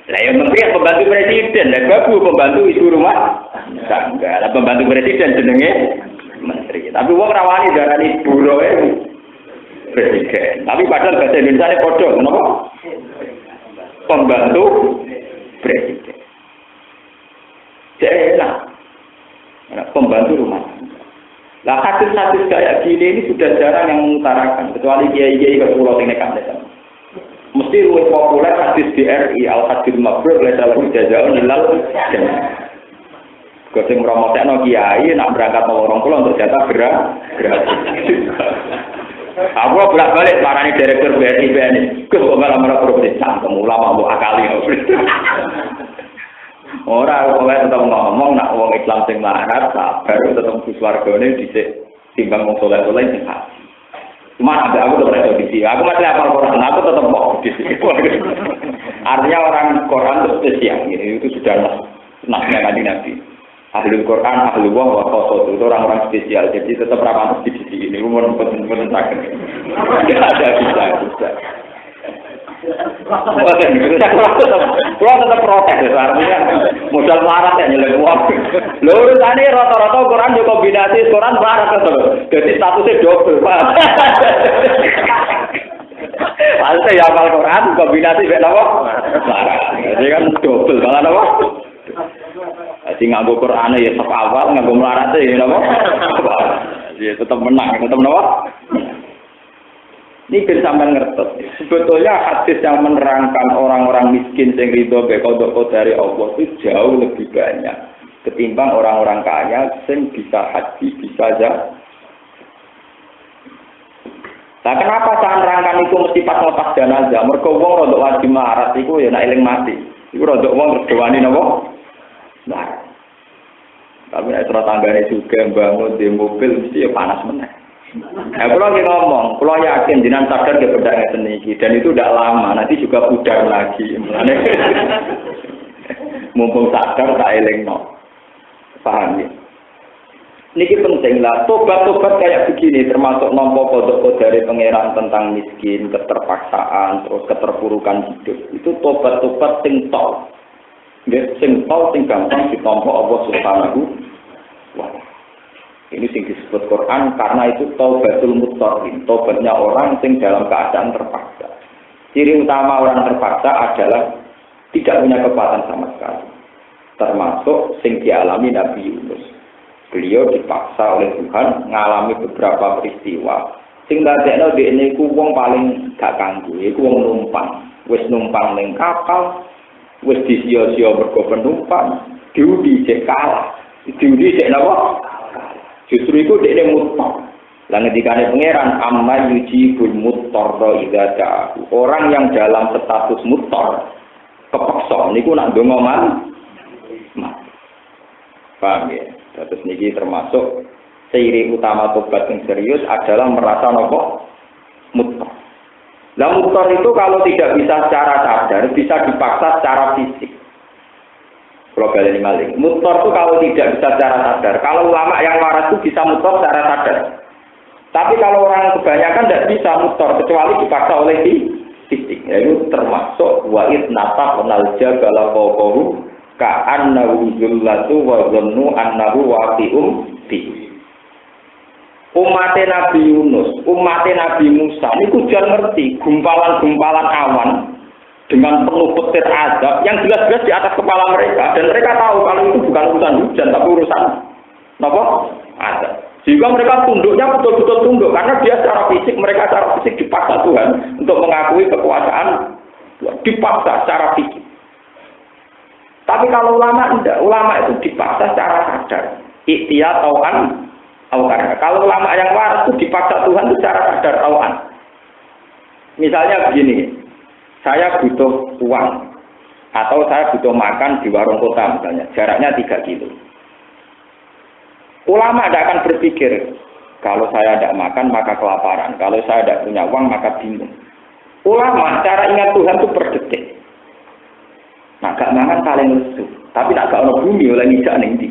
Lah yang menteri apa pembantu presiden, lah babu pembantu ibu rumah tangga. Lah pembantu presiden jenenge menteri. Tapi wong rawani darani buruhe presiden. Tapi padahal bahasa Indonesia padha, kenapa? Pembantu presiden. Jelas. Pembantu rumah. Lah hadis-hadis kayak gini ini sudah jarang yang mengutarakan, kecuali kiai-kiai ke pulau ini kan. Mesti lebih populer hadis DRI al-hadis mabrur oleh dalam jazaa'un ilal jannah. Kau sing promotekno kiai nak berangkat mau orang pulau untuk jatah gratis. Aku bolak-balik marani direktur BRI BNI. Gus kok malah provinsi cangkem ulama mbok akali. Ora kok tetep ngomong nak wong Islam sing larat sabar tetep swargane dhisik timbang wong soleh-soleh sing haji. Cuma ada aku tetap ada di sini. Aku masih hafal Quran, aku tetap mau di sini. Artinya orang Quran itu spesial, itu sudah nasnya Nabi. Ahli Quran, ahli wah, wakoso itu orang-orang spesial. Jadi tetap ramah di sini. Ini umur penting sakit. Tidak ada bisa. Kalau tetap protes, artinya modal melarat ya nyelek uang. Lurus ini rata-rata Quran juga kombinasi Quran melarat terus. Jadi statusnya double. Maksudnya ya hafal Quran kombinasi dengan apa? Melarat. Jadi kan double malah apa? Jadi nganggo Quran ya tetap awal, nganggo melarat ya apa? Jadi tetap menang, tetap apa? Ini bersamaan ngertos. Sebetulnya hadis yang menerangkan orang-orang miskin yang ridho bekodok dari Allah itu jauh lebih banyak ketimbang orang-orang kaya yang bisa haji, bisa zakat. Nah, kenapa saya nerangkan itu mesti pas ngelepas jenazah? Mergo wong rodok wajib marat iku ya nek eling mati. Iku rodok wong redowani napa? Marat. Tapi nek tanggane juga bangun di mobil mesti ya panas meneh. Nah, kalau lagi ngomong, kalau yakin jenengan sadar ke benda ini dan itu tidak lama, nanti juga pudar lagi. Mumpung sadar tak eling no, paham ya? Ini penting lah. Tobat-tobat kayak begini, termasuk nompo kodok dari pangeran tentang miskin, keterpaksaan, terus keterpurukan hidup. Itu tobat-tobat sing tol, sing gampang ditompo Allah Subhanahu wa Ta'ala. Ini sing disebut Quran karena itu taubatul muttaqin, tobatnya orang sing dalam keadaan terpaksa. Ciri utama orang terpaksa adalah tidak punya kekuatan sama sekali. Termasuk sing dialami Nabi Yunus. Beliau dipaksa oleh Tuhan ngalami beberapa peristiwa. Sing dadekno dekne iku wong paling gak kanggo, iku wong numpang. Wis numpang ning kapal, wis disia-sia mergo penumpang, diundi cek kalah. Diundi cek napa? Justru itu dia mutar. Lalu dikane pangeran amma yujibul mutarra idza da'a. Orang yang dalam status mutar kepeksa niku nak ndonga mati. Paham ya? Terus niki termasuk ciri utama tobat yang serius adalah merasa nopo mutar. Lah mutar itu kalau tidak bisa secara sadar, bisa dipaksa secara fisik. Kalau kalian maling, mutor itu kalau tidak bisa secara sadar. Kalau ulama yang waras itu bisa mutor secara sadar. Tapi kalau orang kebanyakan tidak bisa mutor kecuali dipaksa oleh fisik. Yaitu termasuk wa'id nata penalja galaqohu ka'annahu zullatu wa zannu annahu waqi'um bi. Umatnya Nabi Yunus, umatnya Nabi Musa, ini kujan ngerti gumpalan-gumpalan awan dengan penuh petir azab yang jelas-jelas di atas kepala mereka dan mereka tahu kalau itu bukan urusan hujan tapi urusan apa? Azab. Sehingga mereka tunduknya betul-betul tunduk karena dia secara fisik dipaksa Tuhan untuk mengakui kekuasaan Tuhan, dipaksa secara fisik. Tapi kalau ulama tidak, ulama itu dipaksa secara sadar. Ikhtiar tauan karena kalau ulama yang waras itu dipaksa Tuhan itu secara sadar tauan. Misalnya begini. Saya butuh uang atau saya butuh makan di warung kota misalnya, jaraknya 3 kilo. Ulama tidak akan berpikir, kalau saya tidak makan maka kelaparan, kalau saya tidak punya uang maka bingung. Ulama cara ingat Tuhan itu per detik. Nah, gak mangan paling lesu, tapi nak gak ono bumi oleh ngijak ning ndi.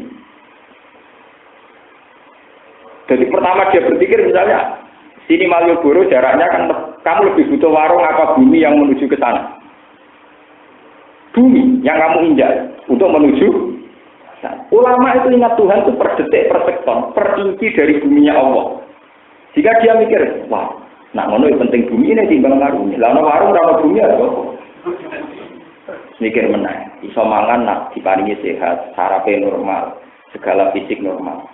Jadi pertama dia berpikir misalnya, sini Malioboro jaraknya kan kamu lebih butuh warung apa bumi yang menuju ke sana? Bumi yang kamu injak untuk menuju sana. Ulama itu ingat Tuhan itu per detik, per sektor, per inci dari buminya Allah. Jika dia mikir, wah, nak ngono penting bumi ini timbang warung. Lah ono warung ora bumi ya kok. Mikir meneh, iso mangan nak diparingi sehat, sarape normal, segala fisik normal.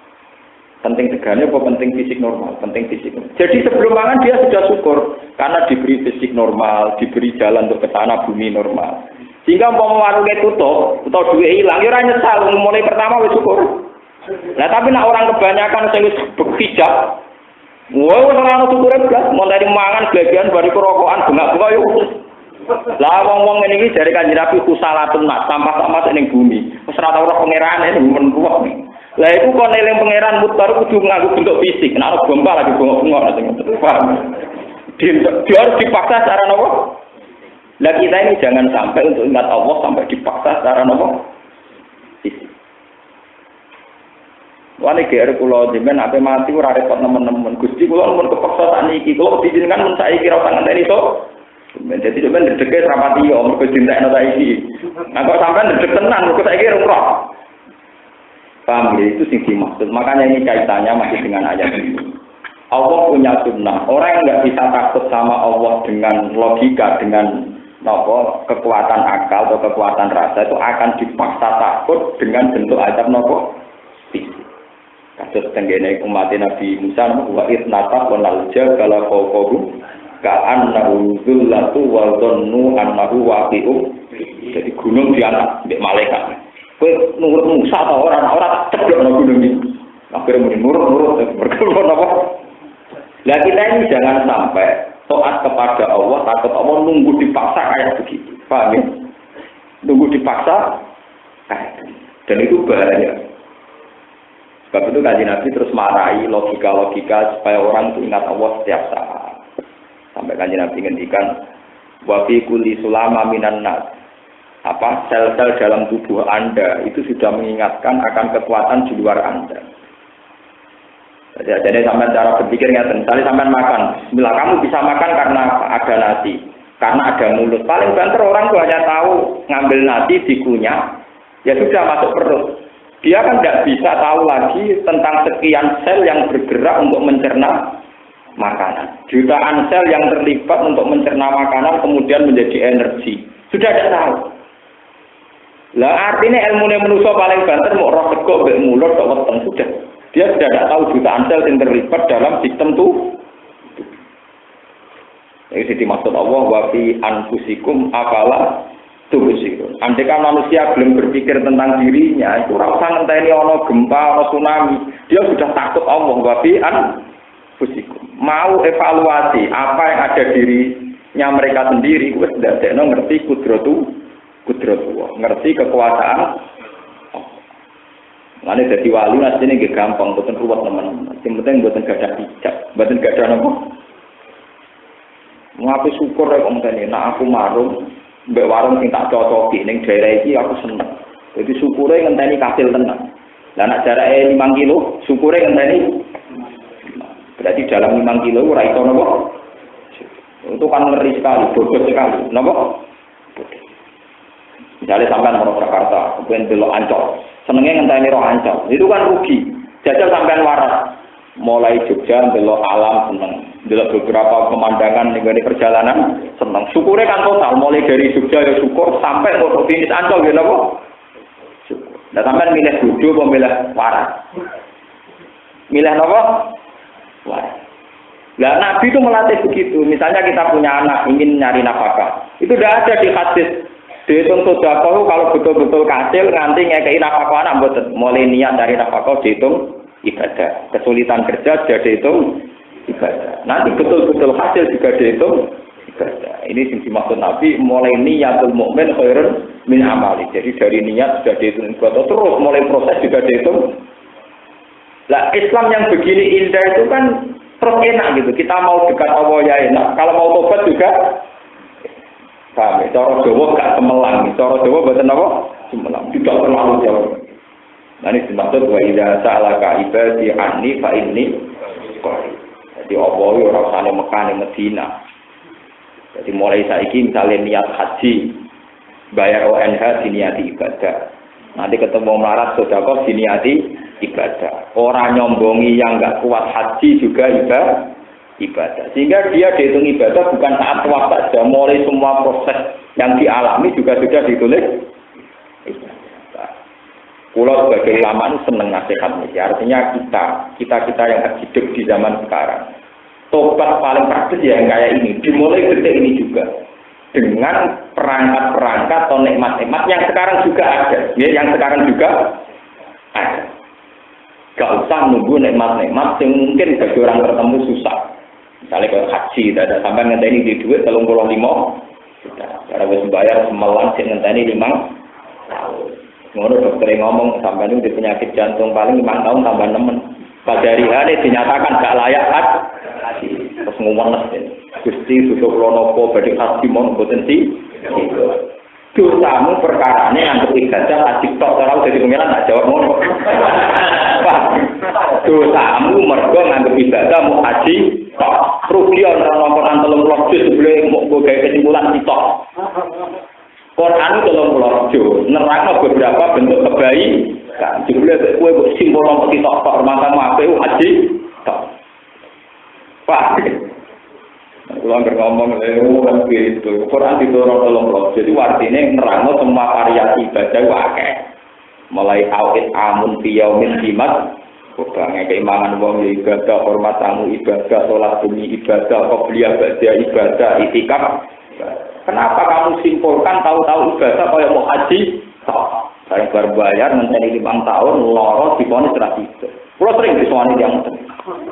Penting tegane apa penting fisik normal? Penting fisik. Jadi sebelum mangan dia sudah syukur karena diberi fisik normal, diberi jalan untuk ke sana bumi normal. Sehingga mau warungnya tutup, atau duit hilang, ya ora nyesal mulai pertama wis syukur. Nah tapi nak orang kebanyakan sing wis bijak, wah ora ono syukure blas, mau dari mangan bagian bari kerokokan bengak-bengok yo. Lah wong-wong ngene iki jare Kanjeng Nabi kusalatun nak sampah-sampah ning bumi. Wis ora tau ora pangerane men ruwet. Lah iku kon eling pangeran mutar kudu nganggo bentuk fisik. Nek ana gempa lagi bengok-bengok ngoten. Paham? Dia harus dipaksa secara nopo. Lah kita ini jangan sampai untuk ingat Allah sampai dipaksa secara nopo. Fisik. Wani GR kula jenengan ape mati ora repot nemen-nemen. Gusti kula mun kepaksa sakniki kula dijenengan mun saiki ora tangan teni to. Jadi sampean ndedeke rapati yo mergo dintekno saiki. Nah kok sampean ndedek tenan mergo saiki ora. Paham ya, itu sing dimaksud. Makanya ini kaitannya masih dengan ayat ini. Allah punya sunnah. Orang yang nggak bisa takut sama Allah dengan logika, dengan kekuatan akal atau kekuatan rasa itu akan dipaksa takut dengan bentuk azab fisik. Kasus tenggene umat Nabi Musa wa itnata wa nalja kala fawqahu ka'annahu dhullatu wa dhannu annahu waqi'u. Jadi gunung diangkat mbek malaikat. Kowe nurut Musa ta ora ceblok nang gunung iki. Akhire nurut berkebun apa? Lah kita ini jangan sampai taat kepada Allah, takut Allah nunggu dipaksa kayak begitu. Paham ya? Nunggu dipaksa kayak gitu. Dan itu bahaya. Sebab itu Kanjeng Nabi terus marahi logika-logika supaya orang itu ingat Allah setiap saat. Sampai Kanjeng Nabi ngendikan wa fi kulli sulama minan nas. Sel-sel dalam tubuh Anda itu sudah mengingatkan akan kekuatan di luar Anda. Jadi sampai cara berpikirnya, misalnya sampai makan, bismillah kamu bisa makan karena ada nasi, karena ada mulut. Paling banter orang tuh hanya tahu ngambil nasi dikunyah, ya sudah masuk perut. Dia kan tidak bisa tahu lagi tentang sekian sel yang bergerak untuk mencerna makanan. Jutaan sel yang terlibat untuk mencerna makanan kemudian menjadi energi. Sudah tidak tahu. Lah artinya ilmu manusia paling banter mau roh sego mbek mulut kok weteng sudah. Dia sudah tidak tahu jutaan sel yang terlibat dalam sistem tuh. Ini dimaksud Allah wa fi anfusikum afala tubsirun. Andaikan manusia belum berpikir tentang dirinya, itu ora usah ngenteni ana gempa, ana tsunami. Dia sudah takut Allah wa fi anfusikum. Mau evaluasi apa yang ada dirinya mereka sendiri, wis ndadekno ngerti kudratu Allah, ngerti kekuasaan. Mane dadi wali asline nggih gampang, boten ruwet teman-teman. Sing penting boten gadah hijab, boten gadah napa. Ngaku syukur rek omtene, nek aku marung mbek warung sing tak cocoki ning daerah iki aku seneng. Jadi syukure ngenteni kasil tenan. Lah nek jarake 5 kilo, syukure ngenteni. Berarti dalam 5 kilo ora iso napa. Itu kan ngeri sekali, bodoh sekali. Napa? Misalnya sampean mau Jakarta, kemudian belok Ancol, senengnya ngenteni roh Ancol, itu kan rugi. Jajal sampean waras, mulai Jogja belok alam seneng, belok beberapa pemandangan di perjalanan seneng. Syukurnya kan total, mulai dari Jogja ya syukur sampai ke finish Ancol, gitu kok. Syukur. Nah sampean milih bodoh, milih waras. Milih apa? Waras. Nah Nabi itu melatih begitu. Misalnya kita punya anak ingin nyari nafkah, itu tidak ada di hadis. Dihitung sedekah kalau betul-betul kasil nganti ngekei nafkah anak mboten. Mulai niat dari nafkah dihitung ibadah. Kesulitan kerja sudah dihitung ibadah. Nanti betul-betul hasil juga dihitung ibadah. Ini yang dimaksud Nabi, mulai niatul mukmin khairun min amali. Jadi dari niat sudah dihitung ibadah, terus mulai proses juga dihitung. Lah Islam yang begini indah itu kan terus enak gitu. Kita mau dekat Allah ya enak. Kalau mau tobat juga paham ya, cara Jawa gak cemelang, cara Jawa boten apa? Cemelang, tidak terlalu jauh. Nah ini dimaksud wa idza sa'alaka ibadi anni fa inni qarib. Jadi apa yo ora usah Mekah ning Madinah. Jadi mulai saiki misalnya niat haji, bayar ONH diniati ibadah. Nanti ketemu melarat sedekah diniati ibadah. Orang nyombongi yang enggak kuat haji juga ibadah. Sehingga dia dihitung ibadah bukan saat tawaf saja, mulai semua proses yang dialami juga sudah ditulis. Pulau sebagai ulama seneng nasihat ini. Artinya kita yang hidup di zaman sekarang, tobat paling praktis ya yang kayak ini. Dimulai detik ini juga dengan perangkat-perangkat atau nikmat-nikmat yang sekarang juga ada, ya, yang sekarang juga ada. Gak usah nunggu nikmat-nikmat yang mungkin bagi orang tertentu susah. Misalnya kalau haji, tidak ada sampai ngenteni di duit 35 juta. Cara wis bayar semelang sing ngenteni 5 tahun. Ngono dokter ngomong sampai ini penyakit jantung paling 5 tahun tambah nemen. Pada hari ini dinyatakan gak layak haji. Terus ngomong Gusti sudah klonopo badhe haji mon potensi. Dosamu perkarane anggap ibadah haji tok ora dadi pengenan tak jawab ngono. Dosamu mergo nganggep ibadah mau haji tok. Rugi ana nomporan 30 juz sebelum mau gawe kesimpulan sitok. Quran 30 juz nerangno beberapa bentuk kebaikan. Jebule kowe kok simbol nomor sitok mangkamu ape haji tok. Pak kalau ngomong kan gitu, Quran diturun 30 jadi artinya nerangno semua variasi ibadah akeh. Mulai awit amun fiyaumin jimat, bukannya keimangan wong ibadah, hormat tamu ibadah, sholat demi ibadah, qobliyah ba'da ibadah, itikaf. Kenapa kamu simpulkan tahu-tahu ibadah kaya mau haji? Saya berbayar mencari 5 tahun, loro diponis ra bisa. Kulo sering disowani yang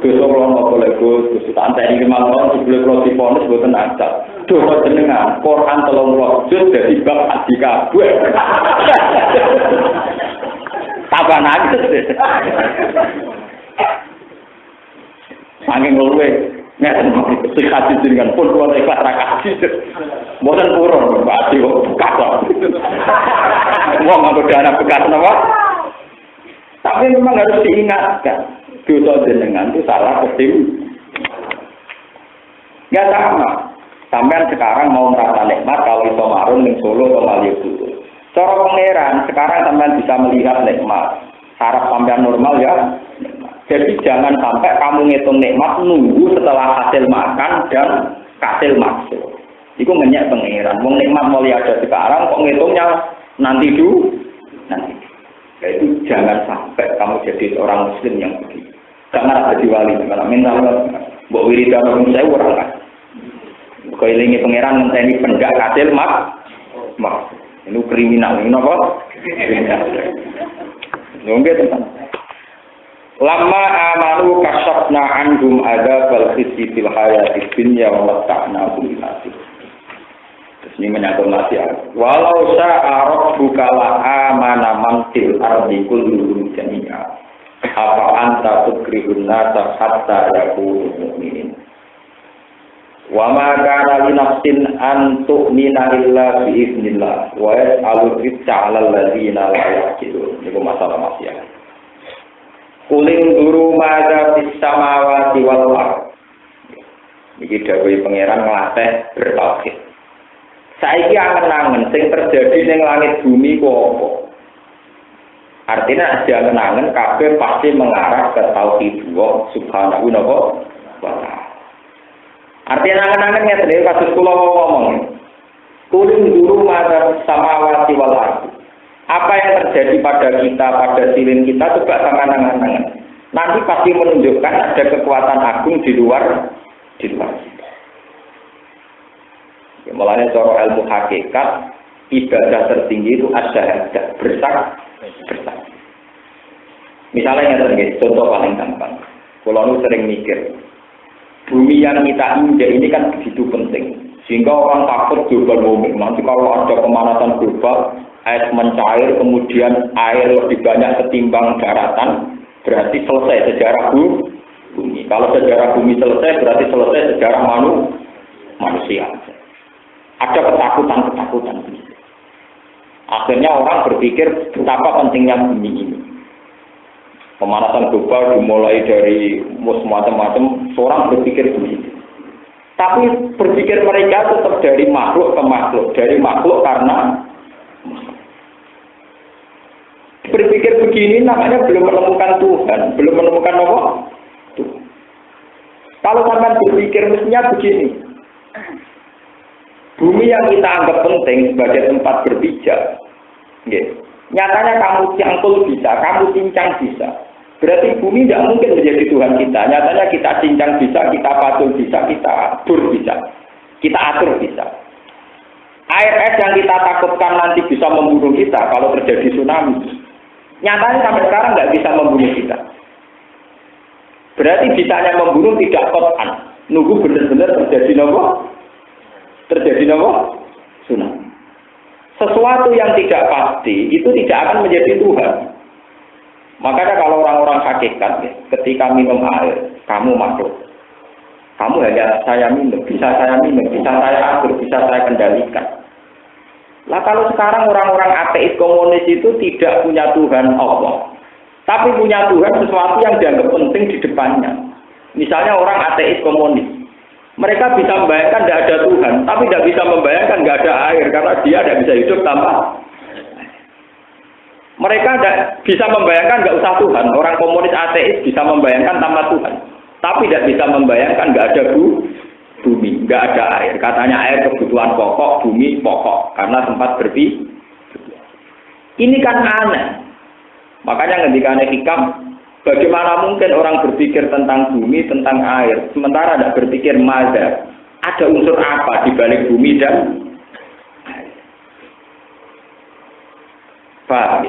dosa kula napa lek Gus tak anteni 5 tahun sebelum kula diponis mboten ajak. Dosa jenengan Quran 30 juz dadi bab haji kabeh. Tambah nangis. Saking luwe nek haji jenengan pun kula ikhlas ra kaji. Mboten purun haji kok bekas kok. Wong nganggo dana bekas napa? Tapi memang harus diingatkan, dosa jenengan itu salah kesim. Ya sama. Sampai sekarang mau merasa nikmat kalau iso marun ning Solo atau Malioboro. Cara pangeran sekarang sampean bisa melihat nikmat. Saraf sampean normal ya. Jadi jangan sampai kamu ngitung nikmat nunggu setelah hasil makan dan hasil maksud. Iku ngenyek pangeran. Wong nikmat mulai ada sekarang kok ngitungnya nanti dulu. Nanti. Itu jangan sampai kamu jadi orang muslim yang begitu. Karena ada di wali, karena minta mbok wiridan saya orang kan. Kau ilingi pangeran ngenteni pendak kasil mak. Ini kriminal, ini apa? Kriminal. Nggih tenan. Lama amalu kasabna anhum adzabal khizy fil hayatid dunya wa mata'na bil akhir. Ini menyangkut nasihat. Walau sa'arok bukala amana mantil ardi kulluhum jami'a. Apa anta tukrihun nasa hatta yakunu mu'minin. Wa ma kana li nafsin an tu'mina illa bi idznillah wa yas'alu rizqa 'alal ladzina la yaqilun. Ini masalah nasihat. Kuling duru madza fis samawati wal ardh. Iki dawuh pangeran nglatih bertauhid. Saiki angen-angen sing terjadi ning langit bumi ku apa? Artinya ada angen-angen kabeh pasti mengarah ke tauhid Allah Subhanahu wa ta'ala. Artinya angen-angen ngene kados kula ngomong. Kuling dulu madar samawati wal ardh. Apa yang terjadi pada kita, pada silin kita coba sama angen-angen. Nanti pasti menunjukkan ada kekuatan agung di luar kita. Mulanya cara ilmu hakikat ibadah tertinggi itu asyahadah bersak. Misalnya yang contoh paling gampang. Kalau lu sering mikir, bumi yang kita injak ini kan begitu penting. Sehingga orang takut global warming. Nanti kalau ada pemanasan global, air mencair, kemudian air lebih banyak ketimbang daratan, berarti selesai sejarah bumi. Kalau sejarah bumi selesai, berarti selesai sejarah manusia. Ada ketakutan. Akhirnya orang berpikir betapa pentingnya bumi ini. Pemanasan global dimulai dari macam-macam, seorang berpikir begitu. Tapi berpikir mereka tetap dari makhluk ke makhluk, dari makhluk karena berpikir begini namanya belum menemukan Tuhan, belum menemukan apa? Tuhan. Kalau sampai berpikir mestinya begini. Bumi yang kita anggap penting sebagai tempat berpijak, nyatanya kamu cangkul bisa, kamu cincang bisa. Berarti bumi tidak mungkin menjadi Tuhan kita. Nyatanya kita cincang bisa, kita patul bisa, kita atur bisa, kita atur bisa. Air es yang kita takutkan nanti bisa membunuh kita kalau terjadi tsunami. Nyatanya sampai sekarang nggak bisa membunuh kita. Berarti bisanya membunuh tidak kotan. Nunggu benar-benar terjadi apa? Tsunami. Sesuatu yang tidak pasti itu tidak akan menjadi Tuhan. Makanya kalau orang-orang hakikat, ketika minum air, kamu makhluk. Kamu hanya saya minum, bisa saya saya atur, bisa saya kendalikan. Lah kalau sekarang orang-orang ateis komunis itu tidak punya Tuhan Allah, tapi punya Tuhan sesuatu yang dianggap penting di depannya. Misalnya orang ateis komunis. Mereka bisa membayangkan tidak ada Tuhan, tapi tidak bisa membayangkan tidak ada air, karena dia tidak bisa hidup tanpa. Mereka tidak bisa membayangkan tidak usah Tuhan. Orang komunis ateis bisa membayangkan tanpa Tuhan, tapi tidak bisa membayangkan tidak ada bumi, tidak ada air. Katanya air kebutuhan pokok, bumi pokok, karena tempat berpijak. Ini kan aneh. Makanya ketika hikam, bagaimana mungkin orang berpikir tentang bumi, tentang air, sementara tidak berpikir mazhab, ada unsur apa di balik bumi dan air? Paham?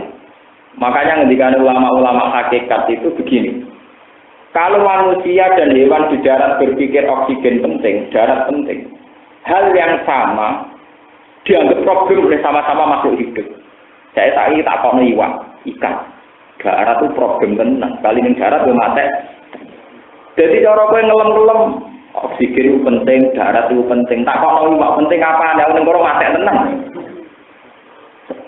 Makanya ketika ulama-ulama hakikat itu begini, kalau manusia dan hewan di darat berpikir oksigen penting, darat penting, hal yang sama dianggap problem oleh sama-sama makhluk hidup. Saya tadi tak kau ikan. Darat itu problem tenang, kali ini darat itu mati. Jadi cara kowe ngelem-ngelem, oksigen itu penting, darat itu penting. Tak kok iwak penting apa? Nek ning kono mati tenang.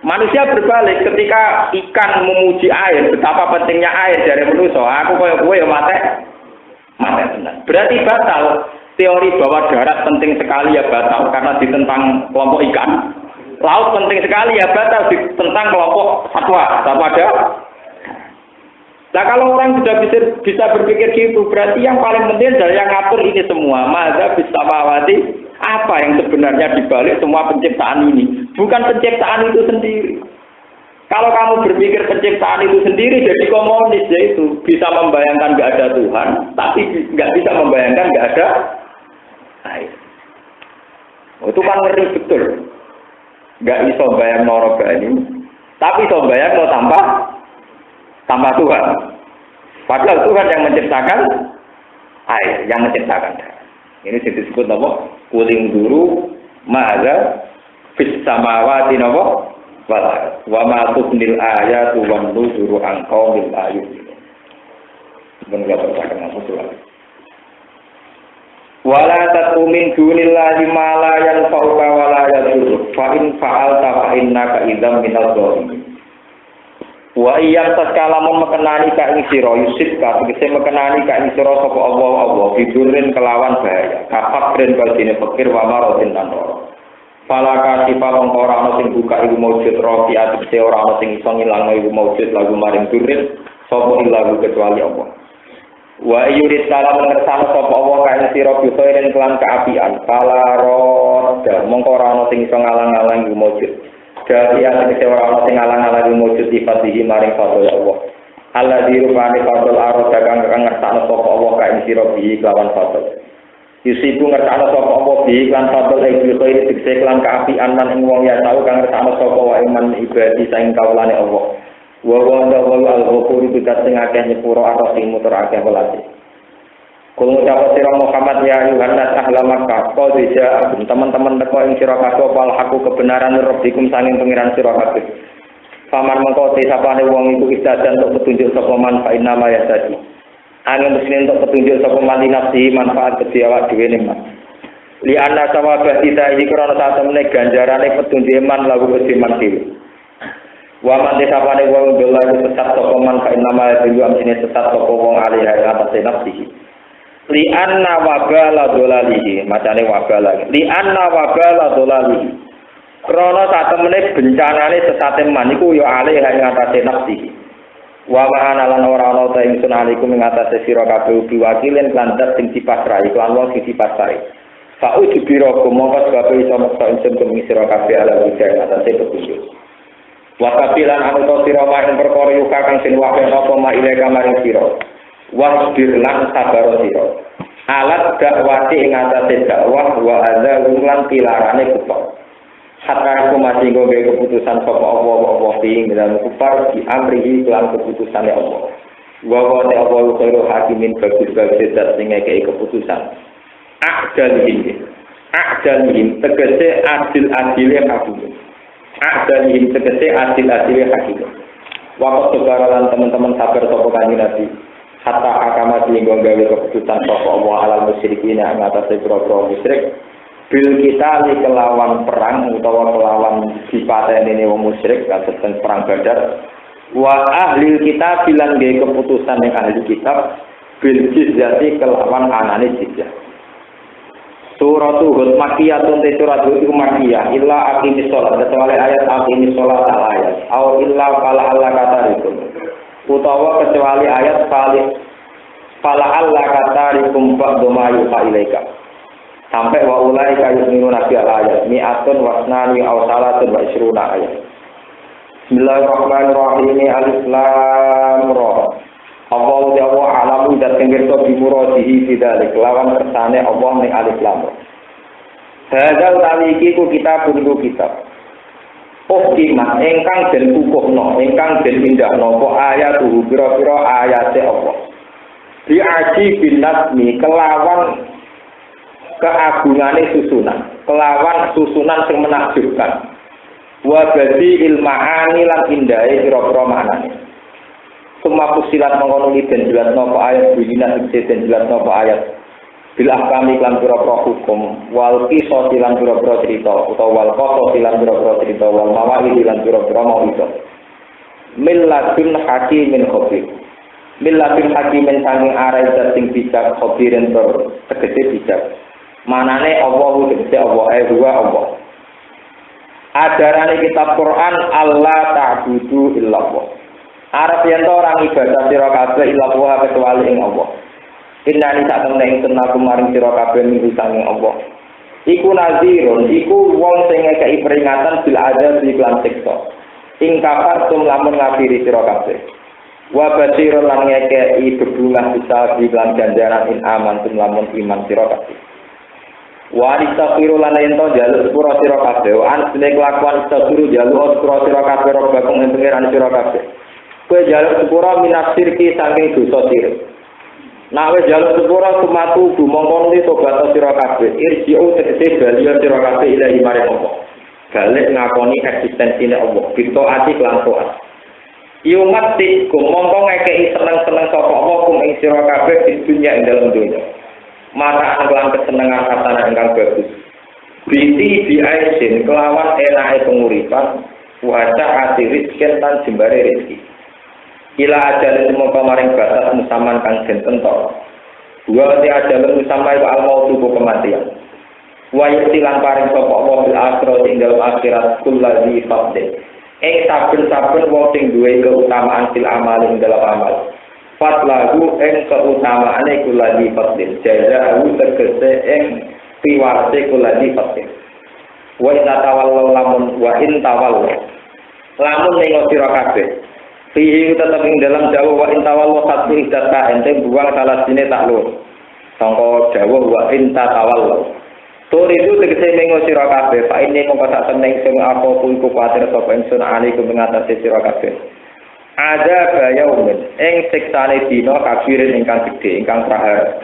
Manusia berbalik ketika ikan memuji air, betapa pentingnya air dari manusia. Aku kowe ya mati tenang. Berarti batal teori bahwa darat penting sekali ya batal karena ditentang kelompok ikan. Laut penting sekali ya batal ditentang kelompok satwa darat. Nah kalau orang sudah bisa berpikir gitu, berarti yang paling penting adalah yang ngatur ini semua. Maka bisa mawati apa yang sebenarnya dibalik semua penciptaan ini. Bukan penciptaan itu sendiri. Kalau kamu berpikir penciptaan itu sendiri, jadi komunis, yaitu bisa membayangkan nggak ada Tuhan, tapi nggak bisa membayangkan nggak ada air. Itu kan ngeri betul. Nggak bisa bayang norobani, tapi bisa bayang lo tanpa Tuhan. Padahal Tuhan yang menciptakan air, yang menciptakan darah. Ini disebut apa? Kuling dulu ma'adha fis samawati napa? Wa ma tubnil ayatu wan nuzuru an qaumil ayun. Benar percakapan Rasulullah. Wala tatumin dunillahi ma la yanfa'uka wa la yadurruka fa in fa'alta fa innaka idzam minal dhalimin. Wa iyam taskalamun mekenani ka ing sira yusib ka tegese mekenani ka ing sira sapa Allah bidurin kelawan bahaya kafakrin badine pikir wa maradin tanoro falaka sifalong ora ana sing buka iku maujud rofi atise ora ana sing iso ngilangno iku maujud lagu maring durin sapa ilahu kecuali Allah wa yurid salam ngersano sapa Allah ka ing sira bi khairin kelan kaapian falaro mongko ora ana sing iso ngalang-alang iku maujud dari yang orang sing alang-alang wujud sifatihi maring fadl Allah. Allah dirupani fadl aro dagang ngertakno sapa Allah ka ing sira bihi lawan fadl. Yusibu ngertakno sapa Allah bihi lan fadl iki kaya dikse lan kaapian lan ing wong ya tau kang ngertakno sapa wa iman ibadi saing kawulane Allah. Wa wa al-ghafur bikat sing akeh nyepuro aro sing mutur akeh welase. Kul ngucap sira Muhammad ya Yohanes ahla Makkah kau dija teman-teman teko ing sira kabeh wal haku kebenaran rabbikum saking pengiran sira kabeh. Paman mengko sapane wong iku istadan untuk petunjuk sapa man fa inna ma yasadi. Angin mesti untuk petunjuk sapa man nafsi manfaat kedhi awak dhewe ne man. Li anna sawabah kita iki krana satemene ganjarane petunjuk man lagu kedhi man dhewe. Wa man sapane wong dolan sesat sapa man fa inna ma yasadi amine sesat sapa wong alih atas nafsi. Li anna wabala dolalihi macane wabala li anna wabala dolalihi krana satemene bencanane sesate man iku ya alih ing atase nafsi wa ma'ana lan ora ana ta ingsun alikum ing atase sira kabeh ugi wakilin lan dat sing dipasrahi lan wong sing dipasrahi fa ujbira mongko kabeh iso meksa ingsun ing sira kabeh ala ing atase petunjuk wa kapilan anu to sira maring perkara yuka kang sing wae napa ma ileka maring sira wasbir lan sabar sira alat dakwati ing atase dakwah wa ada lan pilarane kufar hatta aku masih nggawe keputusan sapa Allah ing dalam kufar di amrihi lan keputusane Allah wa ta Allah khairu hakimin bagus zat sing ngekeki keputusan adalihim tegese adil-adile kabeh A'dalihim tegese adil-adile hakim. Waktu segaralan teman-teman sabar sapa kanjeng Nabi. Hatta akama sehingga gawe keputusan sapa Allah alal musyrikin ing atase pira-pira musyrik. Bil kita li kelawan perang utawa kelawan dipateni wong musyrik kados perang Badar. Wa ahli kita bilang gawe keputusan yang ahli kitab bil jizyati kelawan anane jizyah. Surat Hud Makkiyatun te surat Hud iku Makkiyah illa aqimis shalat kecuali ayat aqimis shalat al ayat au illa fala Allah katarikum utawa kecuali ayat fala Allah katarikum ba'du ma yuha ilaika sampai wa ulai kayuminu nabi al ayat mi'atun wasnani aw salatun wa isruna ayat. Bismillahirrahmanirrahim. Alif lam ra. Allah alamu dan pengerto bimuradihi bidalik lawan kersane Allah ning alif lam. Hadal taliki ku kitab bundu kitab. Ukimah ingkang den kukuhno, ingkang den pindhahno apa ayat pira-pira ayate Allah. Diaji bin nasmi kelawan keagungane susunan, kelawan susunan sing menakjubkan. Wa badi ilmaani lan indahe pira-pira maknane. Semua pusilat mengonuli dan jelas nopo ayat bunyinya sukses dan jelas nopo ayat bila kami lan pira-pira hukum wal qisas lan pira-pira cerita utawa wal qasas lan pira-pira cerita wal mawa'id lan pira-pira mau'izah millatun hakimin khabir millatun hakimin sanging arai sing bijak khabirin tur tegese bijak manane Allah tegese Allah Allah ajarane kitab Quran Allah ta'budu illallah. Arab yen orang ibadah sira kabeh ila Allah kecuali ing Allah. Innani sak temne ingsun aku maring sira kabeh minggu sanging Allah. Iku nazirun, iku wong sing ngekeki peringatan bil azab lan siksa. Ing kafar tum lamun ngafiri sira kabeh. Wa basirun lan ngekeki bebungah bisa lan ganjaran in aman tum lamun iman sira kabeh. Wa istaghfiru lan ento jaluk sepura sira kabeh. An sine kelakuan istaghfiru jaluk sepura sira kabeh robakum ing pengiran sira kabeh. Kowe jaluk sepura minas sirki saking dosa sirik. Nek wis jaluk sepura sumatu mongkon li tobat sira kabeh. Irji'u tegese bali sira kabeh ilahi maring Allah. Balik ngakoni eksistensine Allah. Bito ati lan taat. Yumati mongko ngekeki seneng-seneng sapa Allah kum ing sira kabeh di dunya ing dalem dunya. Mata lan kesenengan katana ingkang bagus. Biti biaisin kelawan enake penguripan wasa ati rizkin lan jembare rezeki. Ila ajal semua kemarin batas musaman kang den tentok. Dua ti ajal musamai wa al-mautu kematian. Wa yutilan paring sapa Allah bil akhirat ing dalem akhirat kulladzi fadl. Saben-saben wong sing duwe keutamaan fil amal ing dalam amal. Fadlahu ing keutamaane kulladzi fadl. Jazaa'u tegese ing piwarte kulladzi fadl. Wa in tawallu lamun ning sira kabeh. Fihi tetap ing dalam dawa wa intawallah satu idata ente buang salah sini taklur. Sangka dawa wa intawallah. Tur itu tegese mengo sira kabeh, fa ini mongko sak temeng sing apa iku kuwatir sapa ingsun alaikum mengatasi sira kabeh. Ada bayaumen ing siksane dina kafirin ingkang gedhe, ingkang prahara.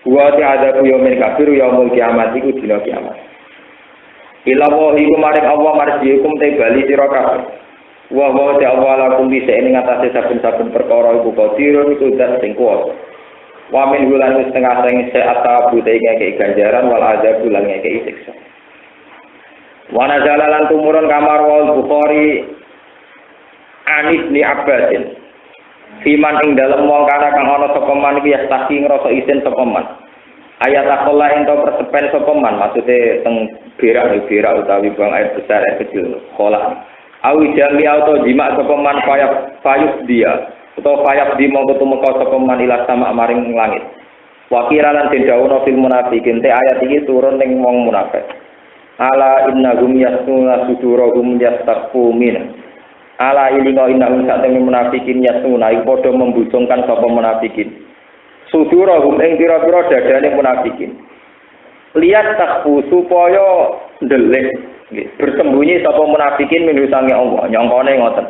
Wa ta'ala yaumin kafir yaumul kiamat iku dina kiamat. Ila wa iku maring Allah marjiukum te bali sira kabeh. Wa wa ta'ala lakum bisa ing ngatasi saben-saben perkara iku qadirun iku zat sing kuwasa. Wa min bulan setengah sing seata bute ngekeki ganjaran wal azab bulan ngekeki siksa. Wa nazala lan tumurun kamar wal Bukhari Anis ni Abbasin. Fiman ing dalem wong kana kang ana sapa man iki yastaki ngrasa isin sapa man. Ayat akola ento persepen sapa man maksude teng berak utawi buang air besar air kecil kola. Awi jami auto jima sapa man payuk dia utawa payak di mongko tumeka sapa man ila sama maring langit. Wakiralan den dawuh fil munafiqin te ayat iki turun ning wong munafik. Ala innahum yasnuna sudurahum yastaqu min. Ala ilinga innahum satene munafiqin yasnuna iku padha membusungkan sapa munafiqin. Sudurahum ing pira-pira dadane munafiqin. Lihat takfu supaya ndelik bersembunyi sapa munafikin minusange Allah nyongkone ngoten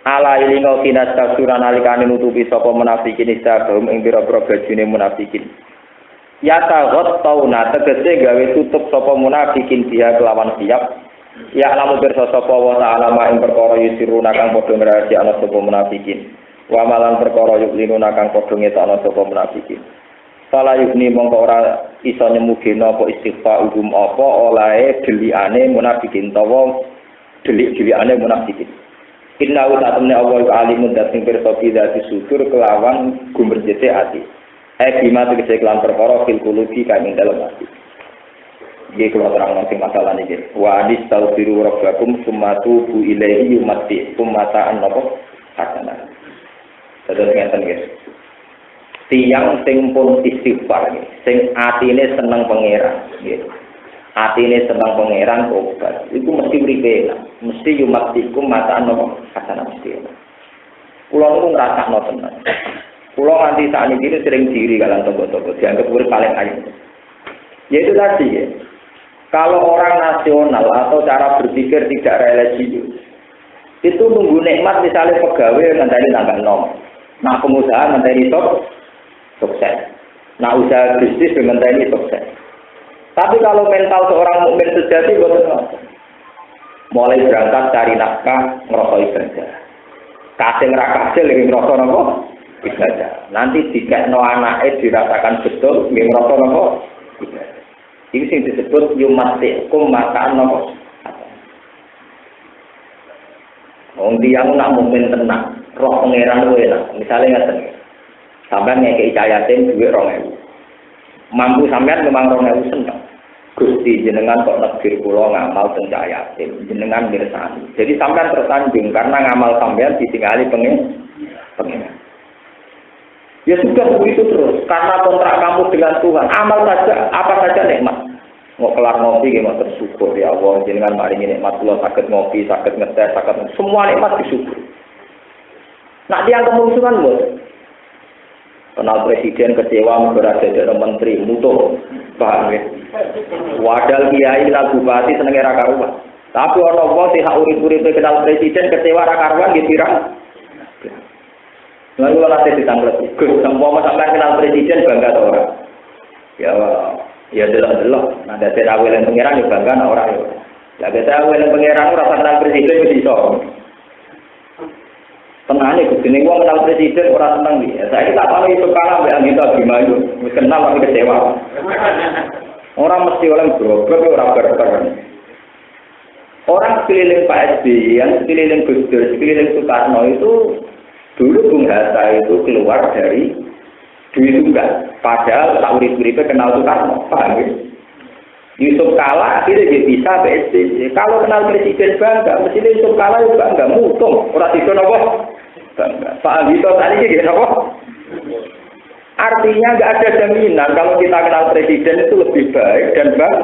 ala ilinga kinas kasuran alikane nutupi sapa munafikin istabum ing pira-pira bajune munafikin ya taghot tauna tegese gawe tutup sapa munafikin dia kelawan siap Ya lamu pirsa sapa wa ta'ala ma ing perkara yusiruna kang padha ngrahasiakno sapa munafikin. Wa malan perkara yuklinuna kang padha ngetokno sapa munafikin. Fala yukni mongko ora iso nyemugeno apa istighfar umum apa olahe delikane munafikin tawa delik-delikane munafikin. Inna wa ta'ala Allah alimun dating pirsa bidati sudur kelawan gumberjete ati. Bima tegese kelan perkara fil qulubi kang ing dalem ati. Iki kula terangno sing masalah niki. Wa astaghfiru rabbakum tsumma tubu ilaihi yumatti kumatan napa hasanah. Terus ngeten guys. Tiyang sing pun istighfar sing atine seneng pangeran nggih. Atine seneng pangeran obat. Iku mesti uripe, mesti yumatti kumatan napa hasanah mesti. Kula niku ngrasakno tenan. Kula nganti sakniki sering diri kalan tonggo-tonggo dianggap urip paling ayu. Yaitu tadi ya. Kalau orang nasional atau cara berpikir tidak religius, itu nunggu nikmat misalnya pegawai ngenteni tanggal 6. Nah pengusaha ngenteni sukses. Nah usaha bisnis ngenteni sukses. Tapi kalau mental seorang mukmin sejati boten. Mulai berangkat cari nafkah ngrasa ibadah. Kasih ra kasil iki ngrasa napa? Ibadah. Nanti dikekno anake dirasakan betul nggih ngrasa napa? Ibadah. Ini sing disebut yumatikum makaan nopo. Wong tiyang nak mukmin tenang, roh pangeran kuwi enak. Misale ngaten. Sampeyan ngekeki cayatin dhuwit 2000. Mampu sampeyan memang 2000 seneng. Gusti jenengan kok negir kula ngamal teng cayatin, jenengan mirsani. Jadi sampeyan tersanjung karena ngamal sampeyan ditingali pengen. Ya sudah begitu terus, karena kontrak kamu dengan Tuhan, amal saja, apa saja nikmat. Mau kelar ngopi, mau tersyukur ya Allah, jenengan maringi nikmat Allah, sakit ngopi, sakit ngetes, sakit semua nikmat disyukur. Nah dia kemusuhan bos, kenal presiden kecewa berada dari menteri, musuh, paham ya? Wadal kiai lah bupati seneng era karuan, tapi orang bos hak urip-urip kenal presiden kecewa era karuan gitu Lalu kalau nanti ditangkap, Gus, semua sampai kenal presiden bangga atau orang? Ya delok. Nah, dari awal yang pengiran ya bangga orang ya. Ya dari awal yang pengiran rasa kenal presiden itu bisa. Tenang nih, Gus, ini gua kenal presiden orang senang nih. Saya tak tahu itu kalah yang kita gimana, kenal tapi kecewa. Orang mesti orang berobrak, orang berperan. Orang sekeliling Pak SBY, yang sekeliling Gus Dur, sekeliling Soekarno itu dulu Bung Hatta itu keluar dari Dwi Tunggal, padahal tak urip-uripnya kenal Soekarno, paham ya? Yusuf Kala akhirnya dia bisa PSBY. Kalau kenal presiden bangga, mestinya Yusuf Kala juga bangga, mutung, orang itu apa? Bangga. Pak Abito tadi dia apa? Artinya nggak ada jaminan kalau kita kenal presiden itu lebih baik dan bangga.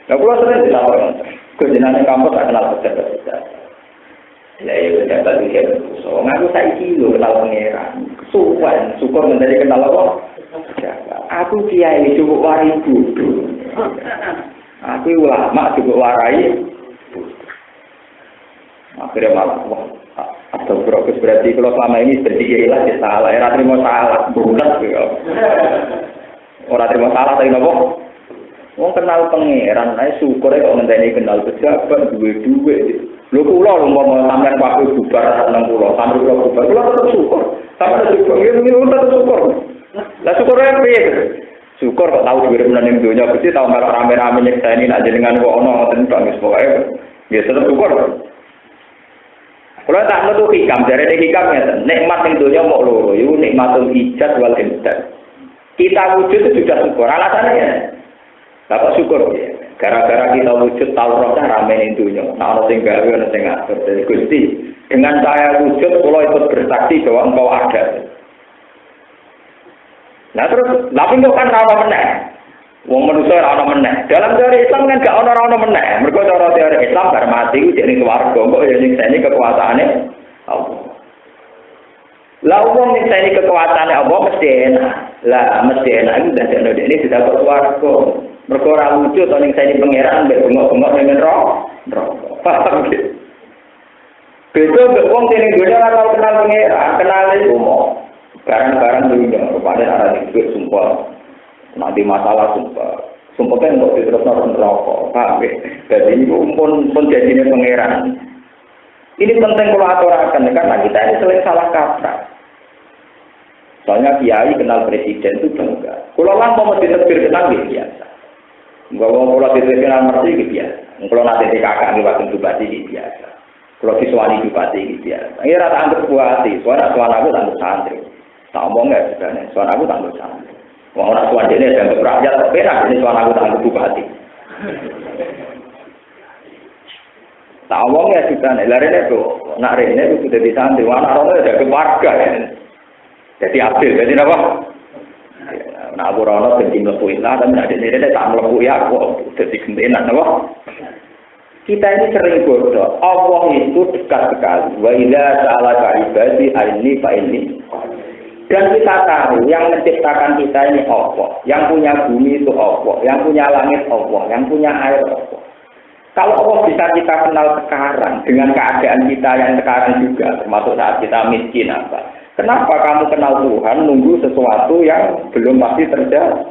Nah, kalau sering dilaporkan, kejenangan kampus tak kenal pejabat-pejabat. Ya pejabat itu so ngaku saiki lho kenal pangeran. Kesuwen, syukur menjadi kenal apa? Aku kiai cukup warai bodoh. Aku ulama cukup warai. Akhirnya malah atau progres berarti kalau selama ini berpikir lah salah, orang terima salah, bukan ya. Orang terima salah tapi nopo. Wong kenal pangeran, ae syukur kok ngenteni kenal pejabat duwe-duwe. Lho kula umpama sampean waktu bubar 60, sampe kula bubar, kula tetep syukur. Sampe syukur, ya tetep syukur. Lah syukur piye? Syukur kok tau dhuwur menawa donya Gusti tau melok rame-rame nyekseni nek jenengan kok ana ngoten tok wis pokoke. Ya tetep syukur. Kula tak metu hikam, jarene hikam ngeten. Nikmat ning donya mok loro, iku nikmatul ijad wal imdad. Kita wujud itu sudah syukur. Alasannya ya. Bapak syukur ya. Gara-gara kita wujud tahu rohnya rame ning donya. Nah ana sing gawe ana sing ngatur. Jadi Gusti, dengan saya wujud kula ikut bersaksi bahwa engkau ada. Nah terus, tapi kok kan ora meneh. Wong manusia ora ono meneh. Dalam teori Islam kan gak ono meneh. Mergo cara teori Islam bar mati ku jane swarga, kok ya nyekseni kekuasaane Allah. Lah wong nyekseni kekuasaane Allah mesti enak. Lah mesti enak iki dadekno dekne didapat swarga. Mergo ora wujud to nyekseni pangeran mbek bengok-bengok ning neraka. Paham iki? Beda mbek wong sing dunya ora tau kenal pangeran, kenal iku mau barang-barang dunya, kepada arah itu sumpah. Nanti masalah sumpah, Sumpahnya untuk diteruskan rokok, paham ya? Jadi ini pun jadinya pangeran. Ini penting kalau aturakan, karena kita ini sering salah kaprah. Soalnya kiai kenal presiden itu bangga. Kalau orang mau diterbir kenal biasa. Kalau diterbir kenal merti biasa. Kalau nanti kakak di waktu bupati biasa. Kalau visuali bupati biasa. Ini rata anggap bupati, suara aku tangguh santri. Tak omong nggak sebenarnya, suara aku tangguh santri. Wong ora suara ini ada rakyat, tapi ini suara aku tangguh bupati. Tak omong ya sebenarnya, lari itu, nak ini itu sudah di santri. Anak orang itu ada keluarga ya. Jadi adil, jadi apa? Nah, aku rono benci mlebu lah, tapi ada ini tak mlebu ya aku jadi gentenan apa? Kita ini sering bodoh. Allah itu dekat sekali. Wa idza sa'alaka ibadi anni fa inni. Dan kita tahu yang menciptakan kita ini Allah, yang punya bumi itu Allah, yang punya langit Allah, yang punya air Allah. Kalau Allah bisa kita kenal sekarang dengan keadaan kita yang sekarang juga, termasuk saat kita miskin apa? Kenapa kamu kenal Tuhan nunggu sesuatu yang belum pasti terjadi?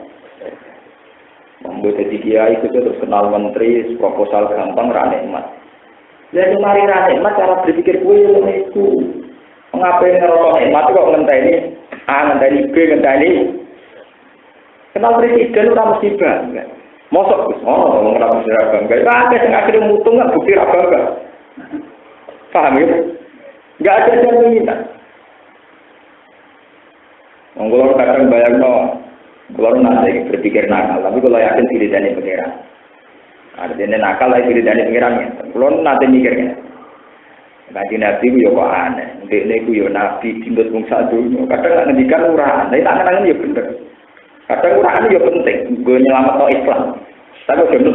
Membuat jadi kiai itu terus kenal menteri, proposal gampang, ranikmat. Jadi mari ranikmat cara berpikir gue itu. Mengapa ngerokok nikmat kok ngenteni A, ngenteni B, ngenteni. Kenal presiden ora mesti bangga. Mosok wis ono wong ora mesti bangga. Akeh sing akhire mutung nggak bukti ra bangga. Paham ya? Enggak ada jaminan. Kalau kadang bayang kalau nanti berpikir nakal, tapi kalau yakin diri dan pengiran. Artinya nakal lah diri dan pengirannya. Kalau nanti mikirnya, Nabi Nabi ku yo kok aneh. Ndekne ku yo nabi dimbet wong sadonya. Kadang ngendikan ora, tapi tangan-tangan yo bener. Kadang ora yo penting, nggo nyelametno Islam. Tapi bener.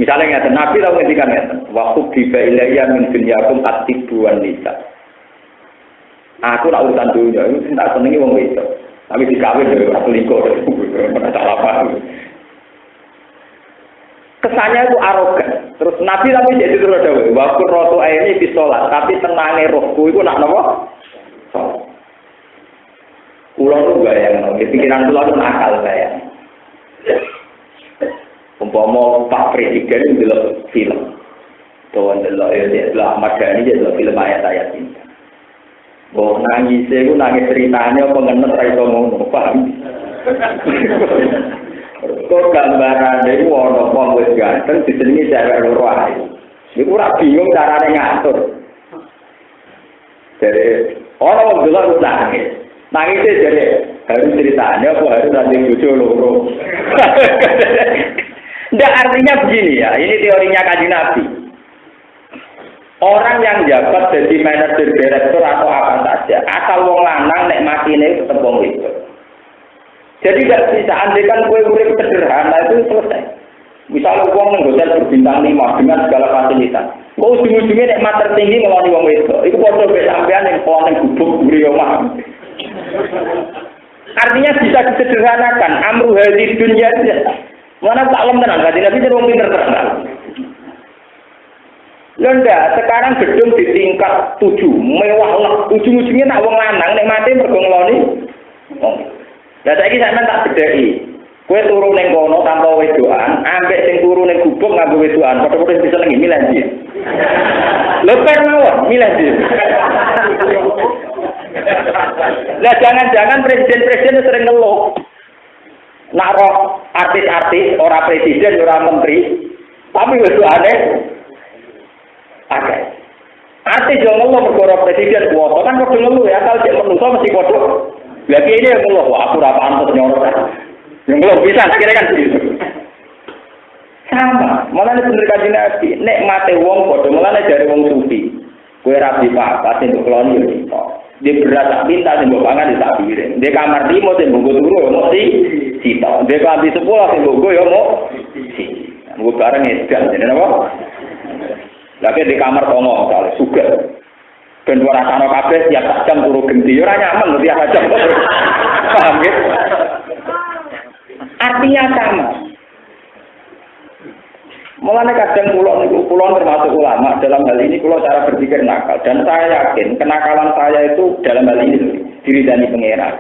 Misalnya ngeten Nabi tau ngendikan ngeten, "Wa qubba ilayya min dunyakum at-tibuan nisa." Aku nak urusan dunia, itu tak senengi wong wedok. Tapi dikawin dari orang selingkuh, pada salah paham. Kesannya itu arogan. Terus Nabi tapi jadi terus ada waktu rotu ini disolat, tapi tenangnya rohku itu nak nopo. Pulau itu gak yang pikiran pulau itu nakal saya. Umpama Pak Presiden itu dalam film, tuan dalam Ahmad Dhani dalam film ayat-ayat cinta. Bahwa nangis itu nangis ceritanya apa ngenes ra iso ngono, paham? Kok gambaran itu ono wong wis ganteng disenengi cewek loro ae. Iku ora bingung carane ngatur. Jadi ono wong delok nangis. Nangis jadi harus ceritanya apa harus nanti bojo loro. Ndak artinya begini ya, ini teorinya Kanjeng Nabi. Orang yang jabat jadi manajer direktur atau apa saja, asal wong lanang nek matine tetep wong wedok. Jadi gak bisa andekan kue urip sederhana itu selesai. Misalnya wong nang hotel berbintang 5 dengan segala fasilitas. Kok ujung-ujungnya nek mat tertinggi ngeloni wong wedok. Iku padha mek sampean ning ponen gubuk mburi omah. Artinya bisa disederhanakan amru hadis dunya. Mana tak lem tenan, berarti Nabi wong pinter tenan. Lenda, sekarang gedung di tingkat 7, mewah lah. Ujung-ujungnya nak wong lanang, nek mati mergo ngeloni. Lah saiki sampean tak bedheki. Kowe turu ning kono tanpa wedokan, ambek sing turu ning gubuk nganggo wedokan, padha-padha bisa senengi milih ndi. Lepas mawon, milih ndi. Lah jangan-jangan presiden-presiden sering ngeluh. Nak roh artis-artis, ora presiden, ora menteri, tapi wedokane akeh. Artis yo ngeluh perkara presiden kuwasa kan padha ngeluh ya, asal cek menungso mesti padha. Lah iki ini ngeluh, aku ora pantes nyorot. Yang ngeluh bisa akhirnya kan gitu. Sama, malah bener Kanjeng Nabi, nek mate wong padha mulane dari wong sufi. Kowe ra dipapat sing keloni yo iso. Dia berat tak minta sing mbok pangan tak piring. Dia kamar 5 sing mbok turu yo mesti sitok. Dia kamar 10 sing mbok yo mau siji. Mbok bareng edan jenenge apa? Lagi di kamar kono, misalnya, suga. Ben ora rasane kabeh tiap jam turu genti, ora nyaman tiap jam. Paham ya? Artinya sama. Mulane kadang kula termasuk ulama dalam hal ini kula cara berpikir nakal dan saya yakin kenakalan saya itu dalam hal ini diridani pangeran.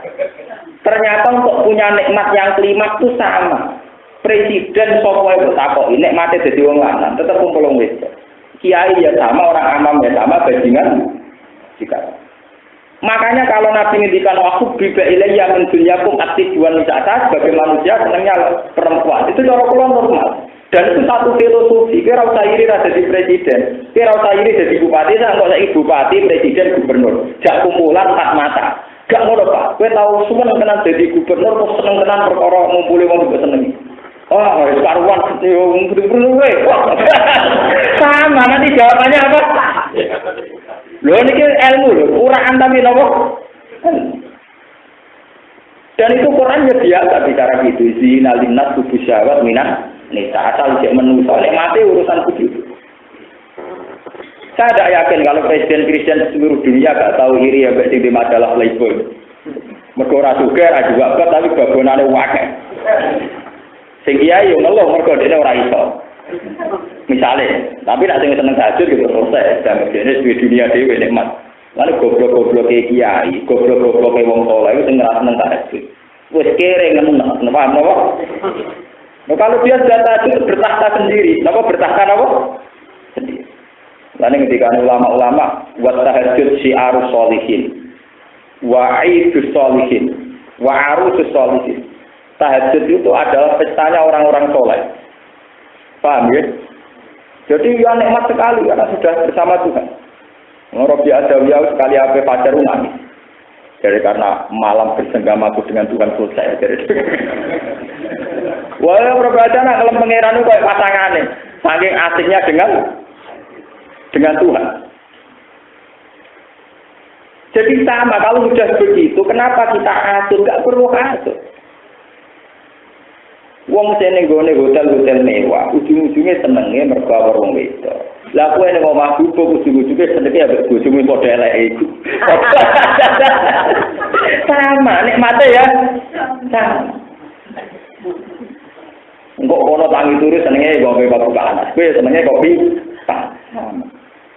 Ternyata untuk punya nikmat yang kelima itu sama. Presiden sapa wae bertakok nek mate dadi wong lanang tetep kumpul wong wedok. Kiai ya sama, orang amam ya sama, bajingan jika. Makanya kalau Nabi ngendikan waktu biba ilayya min dunyakum aktifuan wisata sebagai manusia senangnya perempuan itu cara kula normal. Dan itu satu filosofi, kira usah iri jadi presiden, kira usah iri jadi bupati, saya nggak usah bupati, presiden, gubernur, jak kumpulan tak mata. Gak ngono Pak, kowe tahu semua tenan jadi gubernur, kok seneng tenan perkara ngumpuli wong kok seneng. Oh, harus karuan gubernur kowe. Sama nanti jawabannya apa? Lho niki ilmu lho, uraan tapi napa? Dan itu Quran ya biasa bicara gitu, zina linnas tubuh syahwat minan nisa asal dia menusa nek mati urusan begitu. Saya tidak yakin kalau presiden seluruh dunia gak tahu iri ya sing di majalah Playboy. Mergo ora sugih ora juga tapi babonane akeh. Sing kiai yo ngeluh mergo dene ora iso. Misalnya, tapi nak sing seneng tahajud gitu selesai. Dan dene di dunia dhewe nikmat. Lalu goblok-goblok kiai, goblok-goblok wong saleh itu sing ora seneng tahajud. Wis kere ngeneng, paham napa? Nah, kalau dia sudah tahajud bertahta sendiri, napa bertahta napa? Sendiri. Lalu ketika ulama-ulama buat tahajud syiarus sholihin, wa'idus sholihin, wa'arusus sholihin. Tahajud itu adalah pestanya orang-orang soleh. Paham ya? Jadi ya nikmat sekali karena sudah bersama Tuhan. Robi Adawiyah sekali apa pacar nangis. Jadi karena malam bersenggamaku dengan Tuhan selesai. Wah, berbeda nak kalau pangeran itu kayak pasangannya, saking asiknya dengan Tuhan. Jadi sama kalau sudah begitu, kenapa kita atur? Gak perlu atur. Wong sene nggone hotel-hotel mewah, ujung-ujungnya senenge mergo wong wedok. Lah kowe nek omah bubuk ujung-ujunge senenge ambek bojomu padha eleke iku. Sama nikmate ya. Sama. Engko ono tangi turu senenge gawe kopi panas. Kowe senenge kopi panas.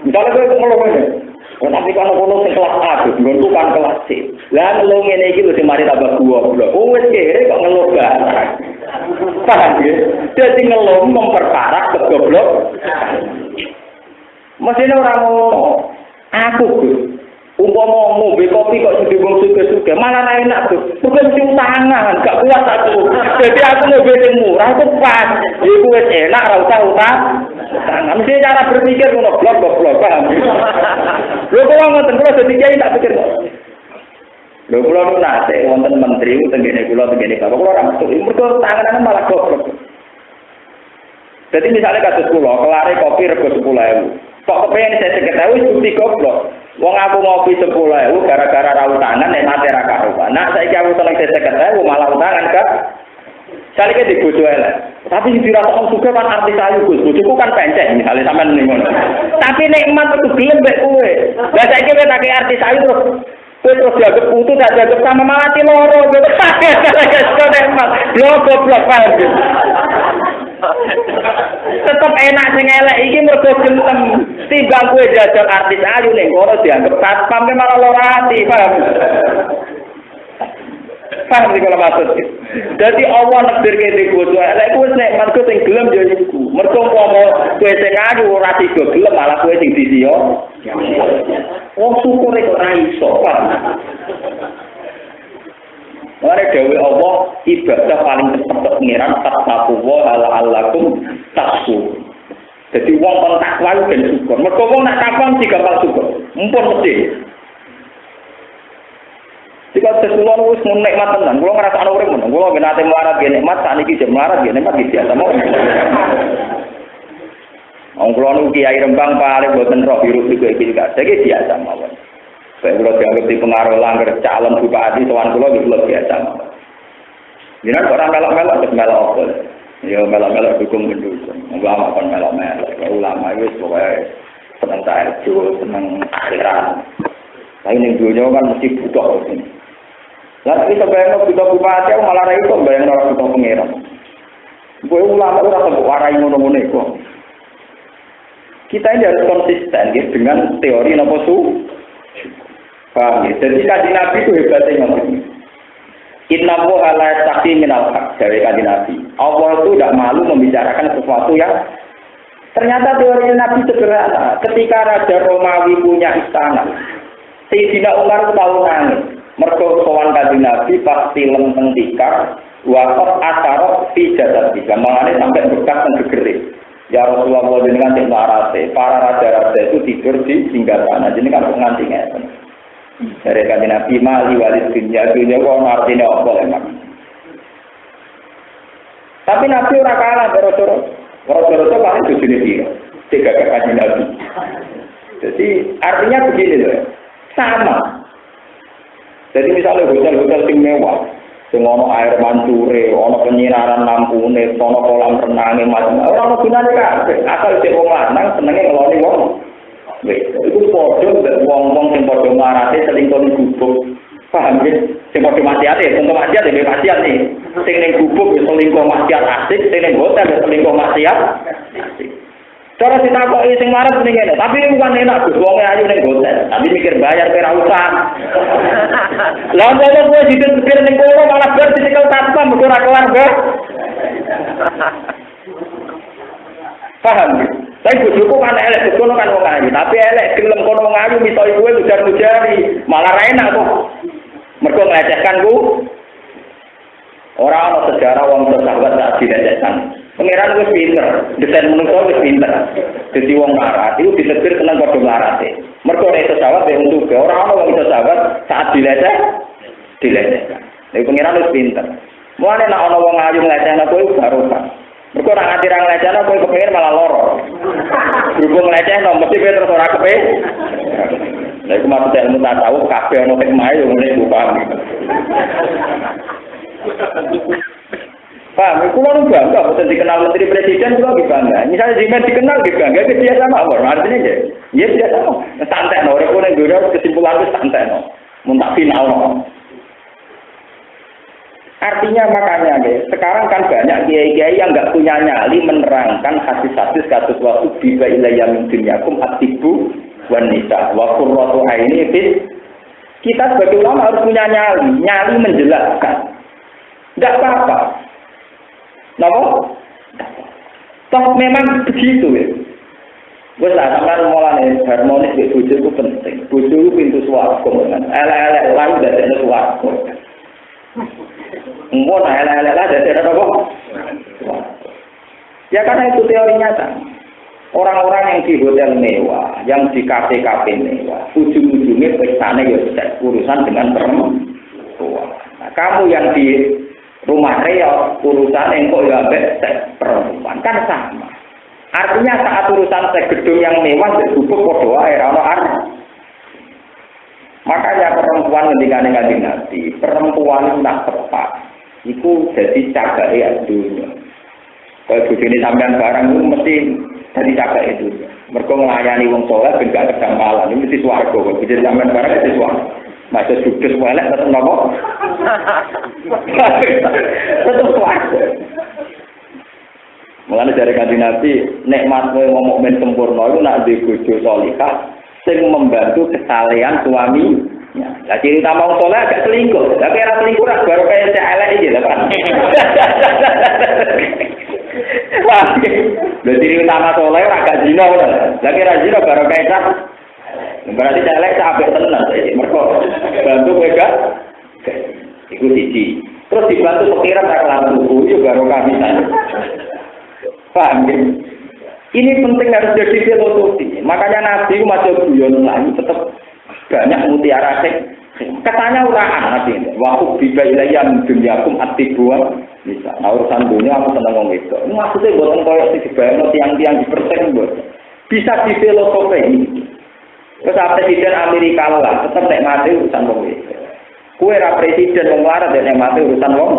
Misalnya kowe ngono kowe. Tapi kalau kono sing kelas A, nggonku kan kelas C. Lah ngeluh ngene iki lho mari tambah goblok. Wis kere kok ngeluh barang. Paham ya? Jadi ngeluh memperparah kegoblok. Mestinya orang ngono. Aku Gus, umpama ngombe kopi kok sing wong suge-suge, malah ra enak Gus. Bukan mesti utangan, gak kuat aku. Jadi aku ngombe sing murah itu pas. Iku wis enak ra usah utang. Mesti cara berpikir ngono blok-blok, paham? Lho kok ngoten kula dadi kiai tak pikir. Lho kula nu nate wonten menteri tengene kula tengene Bapak kula ora metu. Mergo tanganane malah goblok. Jadi misalnya kasus kula, kelare kopi rego 10.000. Kok kepengen saya 50.000 bukti goblok. Wong aku ngopi 10.000 gara-gara ra utangan nek mate ra karuan. Nah saiki aku seneng 50.000 malah utangan kan. Salike di bojo elek. Tapi dirasakno juga kan artis ayu Gus. Bojoku kan pencet misalnya sampean ning ngono. Tapi nikmat itu gelem mbek kowe. Lah saiki kowe tak artis ayu terus dianggap putu tak dianggap sama malati loro. Kok nikmat. Blok-blok paham. Tetep enak sing elek iki mergo gentem. Timbang kowe jajak artis ayu ning kono dianggap satpam ke malah lara ati, paham? Paham iki kalau maksud. Dadi Allah nekdir kene bojo elek kuwi nek mergo sing gelem ya iku. Mergo umpama kowe sing ayu ora tiga gelem malah kowe sing disiyo. Wong syukur kok ora iso, paham? Ora dewe Allah ibadah paling cepet pengiran taqwa la'allakum taqwa. Jadi wong kon takwa ben syukur. Mergo wong nak takwa mesti gampang syukur. Mumpun mesti. Jika sesuatu wis nikmat tenan, kula ngrasakno urip ngono. Kula ben ate melarat ge nikmat, sakniki jek melarat ge nikmat biasa mawon. Wong kula nu kiai Rembang paling boten roh biru iki iki biasa mawon. Saya kalau dianggap di pengaruh langgar calon bupati tuan kulo gitu biasa. Jangan orang melok-melok terus melok apa? Ya melok-melok dukung mendukung. Ulama kan melok-melok. Ulama itu pokoknya senang tahajud, senang akhirat. Tapi ini dunia kan mesti butuh ini. Lalu kita bayang butuh bupati, aku malah itu bayang orang butuh pengiran. Gue ulama itu rasa warai ngono-ngono itu. Kita ini harus konsisten ya, dengan teori napa su. Paham ya? Jadi kaji Nabi itu hebatnya ngomong. Inna wa la yastaqi minal haq dari kanjeng Nabi. Allah itu tidak malu membicarakan sesuatu yang ternyata teori Nabi sederhana. Ketika Raja Romawi punya istana, Sayyidina Umar tahu nangis. Mergo sowan kanjeng Nabi pasti lempeng tikar, waqat asarot fi jadati. Gamane sampai bekas dan gegere. Ya Rasulullah jenengan sing marate, para raja-raja itu tidur di singgasana. Jenengan kok nganti ngeten. Dari kanjeng Nabi mali walid dunya kok artine apa emang. Tapi Nabi ora kalah karo Rasul-rasul paling bojone dia. Tiga kanjeng Nabi. Jadi artinya begini loh. Sama. Jadi misalnya hotel-hotel sing mewah, sing ono air mancure, ono penyinaran lampune, ono kolam renang macam. Ora ono gunane kabeh. Asal sing wong lanang senenge ngeloni wong. Wis, iku padha wong-wong sing padha marate selingkuh ning gubuk. Paham ya? Sing padha maksiate, contoh maksiat ya maksiat nih. Sing ning gubuk ya selingkuh maksiat asik, sing ning hotel ya selingkuh maksiat asik. Cara ditakoki sing marah ning ngene, tapi bukan enak Gus wong ayu ning hotel, tapi mikir bayar ora usah. Lah kok kowe dipikir ning kono malah bar dicekel satpam mergo ora kelar, Bos. Paham? Tapi bojoku kan elek, kono kan wong ayu, tapi elek gelem kono wong ayu miso kowe ujar-ujari, malah ra enak kok. Mergo nglecehkan ku. Ora ana sejarah wong sahabat tak dilecehkan. Pengiran wis pinter, desain menungso wis pinter. Dadi wong larat iku ditetir seneng padha larate. Mergo nek iso jawab ya untuk ora ana wong iso jawab saat dilecehkan. Nek pengiran wis pinter. Mulane nek ana wong ayu nglecehna kowe baru kan. Mergo ora nganti ra nglecehna kowe kepengin malah lara. Berhubung nglecehno mesti kowe terus ora kepengin. Lha iku maksud ilmu tasawuf kabeh ana hikmah yo ngene iku paham. Pak, aku mau bangga, betul dikenal Menteri Presiden juga bangga. Misalnya Jimen dikenal bangga, itu dia sama apa? Artinya ya dia sama. Santai no, orang yang dulu kesimpulan itu santai no, muntah final no. Artinya makanya sekarang kan banyak kiai-kiai yang nggak punya nyali menerangkan hadis-hadis kasus waktu biba ilayya min dunyakum atibu wan nisa wa qurratu aini fit. Kita sebagai ulama harus punya nyali menjelaskan. Tidak apa-apa. Napa? Toh memang begitu ya. Wes lah sampean mulane harmonis mek bojo itu penting. Bojo itu pintu swarga kan. Elek-elek lan dadekne swarga. Engko elek-elek lah dadekne apa? Ya karena itu teori nyata. Orang-orang yang di hotel mewah, yang di kafe-kafe mewah, ujung-ujungnya pestane ya urusan dengan perempuan. Nah, kamu yang di rumah real urusan engkau ya perempuan kan sama. Artinya saat urusan gedung yang mewah digubuk padha wae ora ana. Makanya perempuan ketika kanjeng Nabi, perempuan tak tepat iku dadi cagake dunya. Kalau bojone sampean barang itu mesti dadi cagake itu. Mergo nglayani wong saleh ben gak kedampalan, ini mesti swarga. Bojone sampean barang mesti swarga. Masa judes welek tetep nopo? Tetep swarga. Mulane dari kanjeng Nabi, nikmat wong mukmin sempurna iku nek duwe bojo salihah sing membantu kesalehan suami. Lah ciri utama wong saleh gak selingkuh. Lah kira selingkuh ra baru kaya cek elek iki lho, Pak. Wah, lha ciri utama saleh ora gak zina lho. Lah kira zina baru kaya cek. Berarti cek elek apik tenan iki. Mergo bantu kowe gak iku siji. Terus dibantu pikiran ra kelan tuku yo baru kabisan. Paham ya? Ini penting harus jadi filosofi. Makanya Nabi masih guyon lagi tetap banyak mutiara sek. Katanya uraan Nabi. Waktu biba ilayya min dunyakum atibuan bisa. Nah urusan dunia aku seneng ngomong itu. Maksudnya buatan koyok sih dibayang tiang-tiang di persen buat. Bisa di filosofi ini. Terus presiden Amerika lah tetap nek mati urusan ngomong itu. Kue ra presiden wong larat nek mati urusan wong.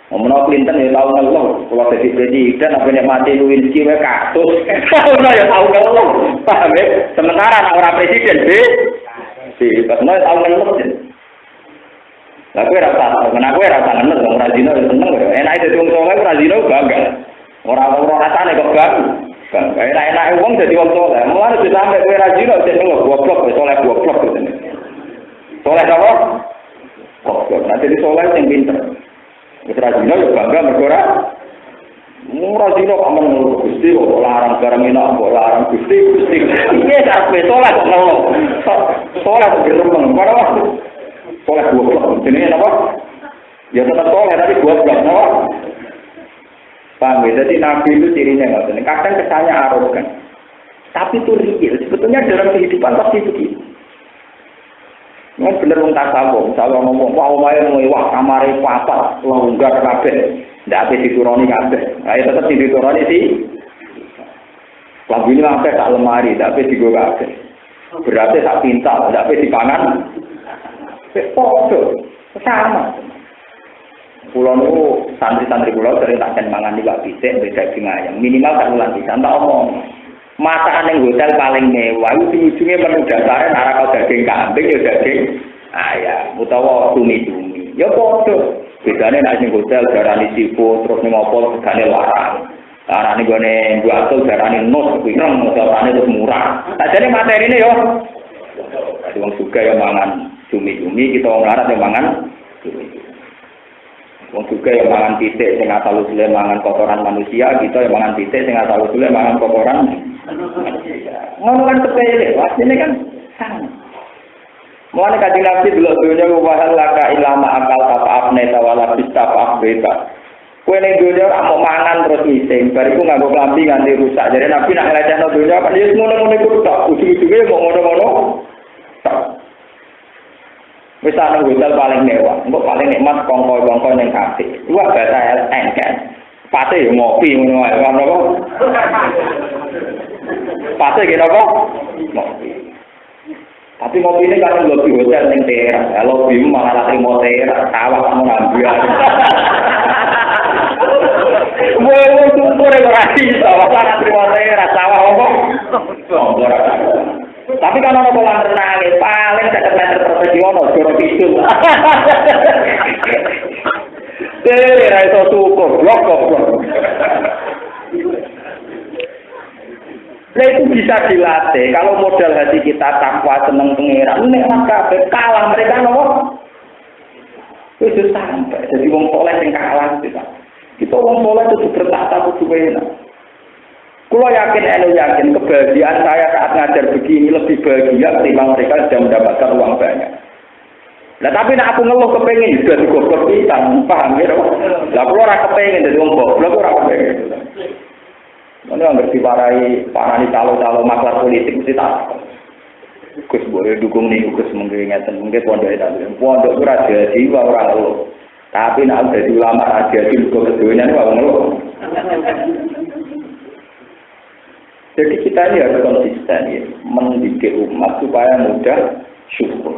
Ngomong Clinton ya tahu ngeluh, kalau jadi presiden apa yang mati Lewinsky we kasus, tahu ya tahu ngeluh, paham ya? Sementara orang presiden karena tahu ngeluh. Lah kowe rasa, kenapa kowe rasa ngeluh? Wong Razino seneng ya, enak itu wong soleh Razino bangga. Orang rasane kok bangga. Enak wong jadi wong soleh, mulane sampe kowe Razino jeneng goblok, soleh goblok gitu. Soleh apa? Kok nah jadi soleh yang pinter. Wis ra dina yo bangga mergo ora murah dina aman ngono Gusti kok larang barang enak kok larang Gusti. Iya sampe soleh kok ngono. Soleh kok diremeng. Padahal soleh goblok jenenge apa? Ya tetap soleh tapi goblok napa? Paham ya? Jadi Nabi itu cirinya ngoten. Kadang kesannya arogan. Tapi itu real. Sebetulnya dalam kehidupan pasti begitu. Ini bener wong tasawuf, misalnya ngomong, wah omahe mewah, kamare papat, longgar kabeh, ndak ape dituruni kabeh. Nah, tetep dituruni sih. Lagu ini sampai tak lemari, ndak ape digo kabeh. Berarti tak pintal, ndak ape dipangan. Podo, sama. Pulau niku santri-santri pulau sering tak mangan iwak pitik beda daging ayam. Minimal tak ulang pisan tak omong. Masakan yang hotel paling mewah, ujung-ujungnya menu dasarnya nara kau daging kambing, ya daging ayam, utawa cumi-cumi. Ya podo. Bedanya nak sing hotel darani seafood, terus ning opol segane larang. Larane gone buatul darani nus, pireng, darane terus murah. Sajane materine yo. Dadi wong suka ya mangan cumi-cumi, kita wong larat ya mangan cumi-cumi. Wong juga yang mangan pitik sing asal usule mangan kotoran manusia, kita yang mangan pitik sing asal usule mangan kotoran manusia. Ngono kan sepele, asline kan sama. Mulane Kanjeng Nabi delok donya wahal laka ilama akal apa apne tawala bistaf beta. Kowe ning donya ora mau mangan terus ngising, bariku nganggo klambi nganti rusak. Jadi Nabi nak nglacakno donya kan ya ngono-ngono iku tok, ujug-ujuge mau ngono-ngono. Wis ana hotel paling mewah, engko paling nikmat kongko-kongko ning kafe. Wah bahasa LN kan. Pate yo ngopi ngono wae, apa? Pate ki napa? Ngopi. Tapi ngopi ini kan lobby hotel ning teras. Kalau lobby malah lak trimo teras, sawah kamu ngambil. Woi, syukur ora iso, lak trimo teras, sawah apa? Tapi kan ono kolam renang paling 50 meter persegi ono jero kidul. Ra iso syukur, blok. Nah itu bisa dilatih. Kalau modal hati kita takwa seneng pengiran, nikmat kabeh kalah mereka nopo. Itu sampai jadi wong soleh sing kalah kita. Kita wong soleh itu bertahta kudu enak. Kulo yakin kebahagiaan saya saat ngajar begini lebih bahagia ketimbang mereka sudah mendapatkan uang banyak. Nah tapi nak aku ngeluh kepengen juga digoblok pisan, paham ya? Lah kulo ora kepengen dadi wong goblok ora kepengen. Mana nggak diwarai parani calo-calo maklar politik mesti tak. Gus boleh dukung nih Gus mungkin pondok itu. Pondok itu raja jiwa orang lo. Tapi nak jadi ulama raja jiwa keduanya itu orang lo. Jadi kita ini harus konsisten ya, mendidik umat supaya mudah syukur.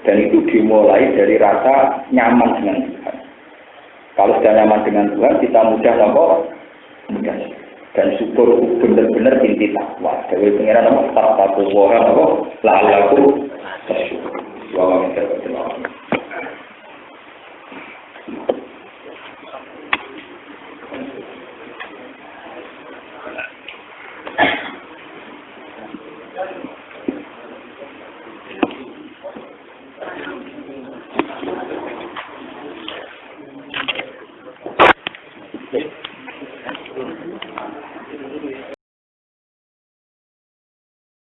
Dan itu dimulai dari rasa nyaman dengan Tuhan. Kalau sudah nyaman dengan Tuhan, kita mudah mudah. Dan syukur itu benar-benar inti takwa. Jadi pengiran apa? Takwa orang apa? La'alakum tasyukur.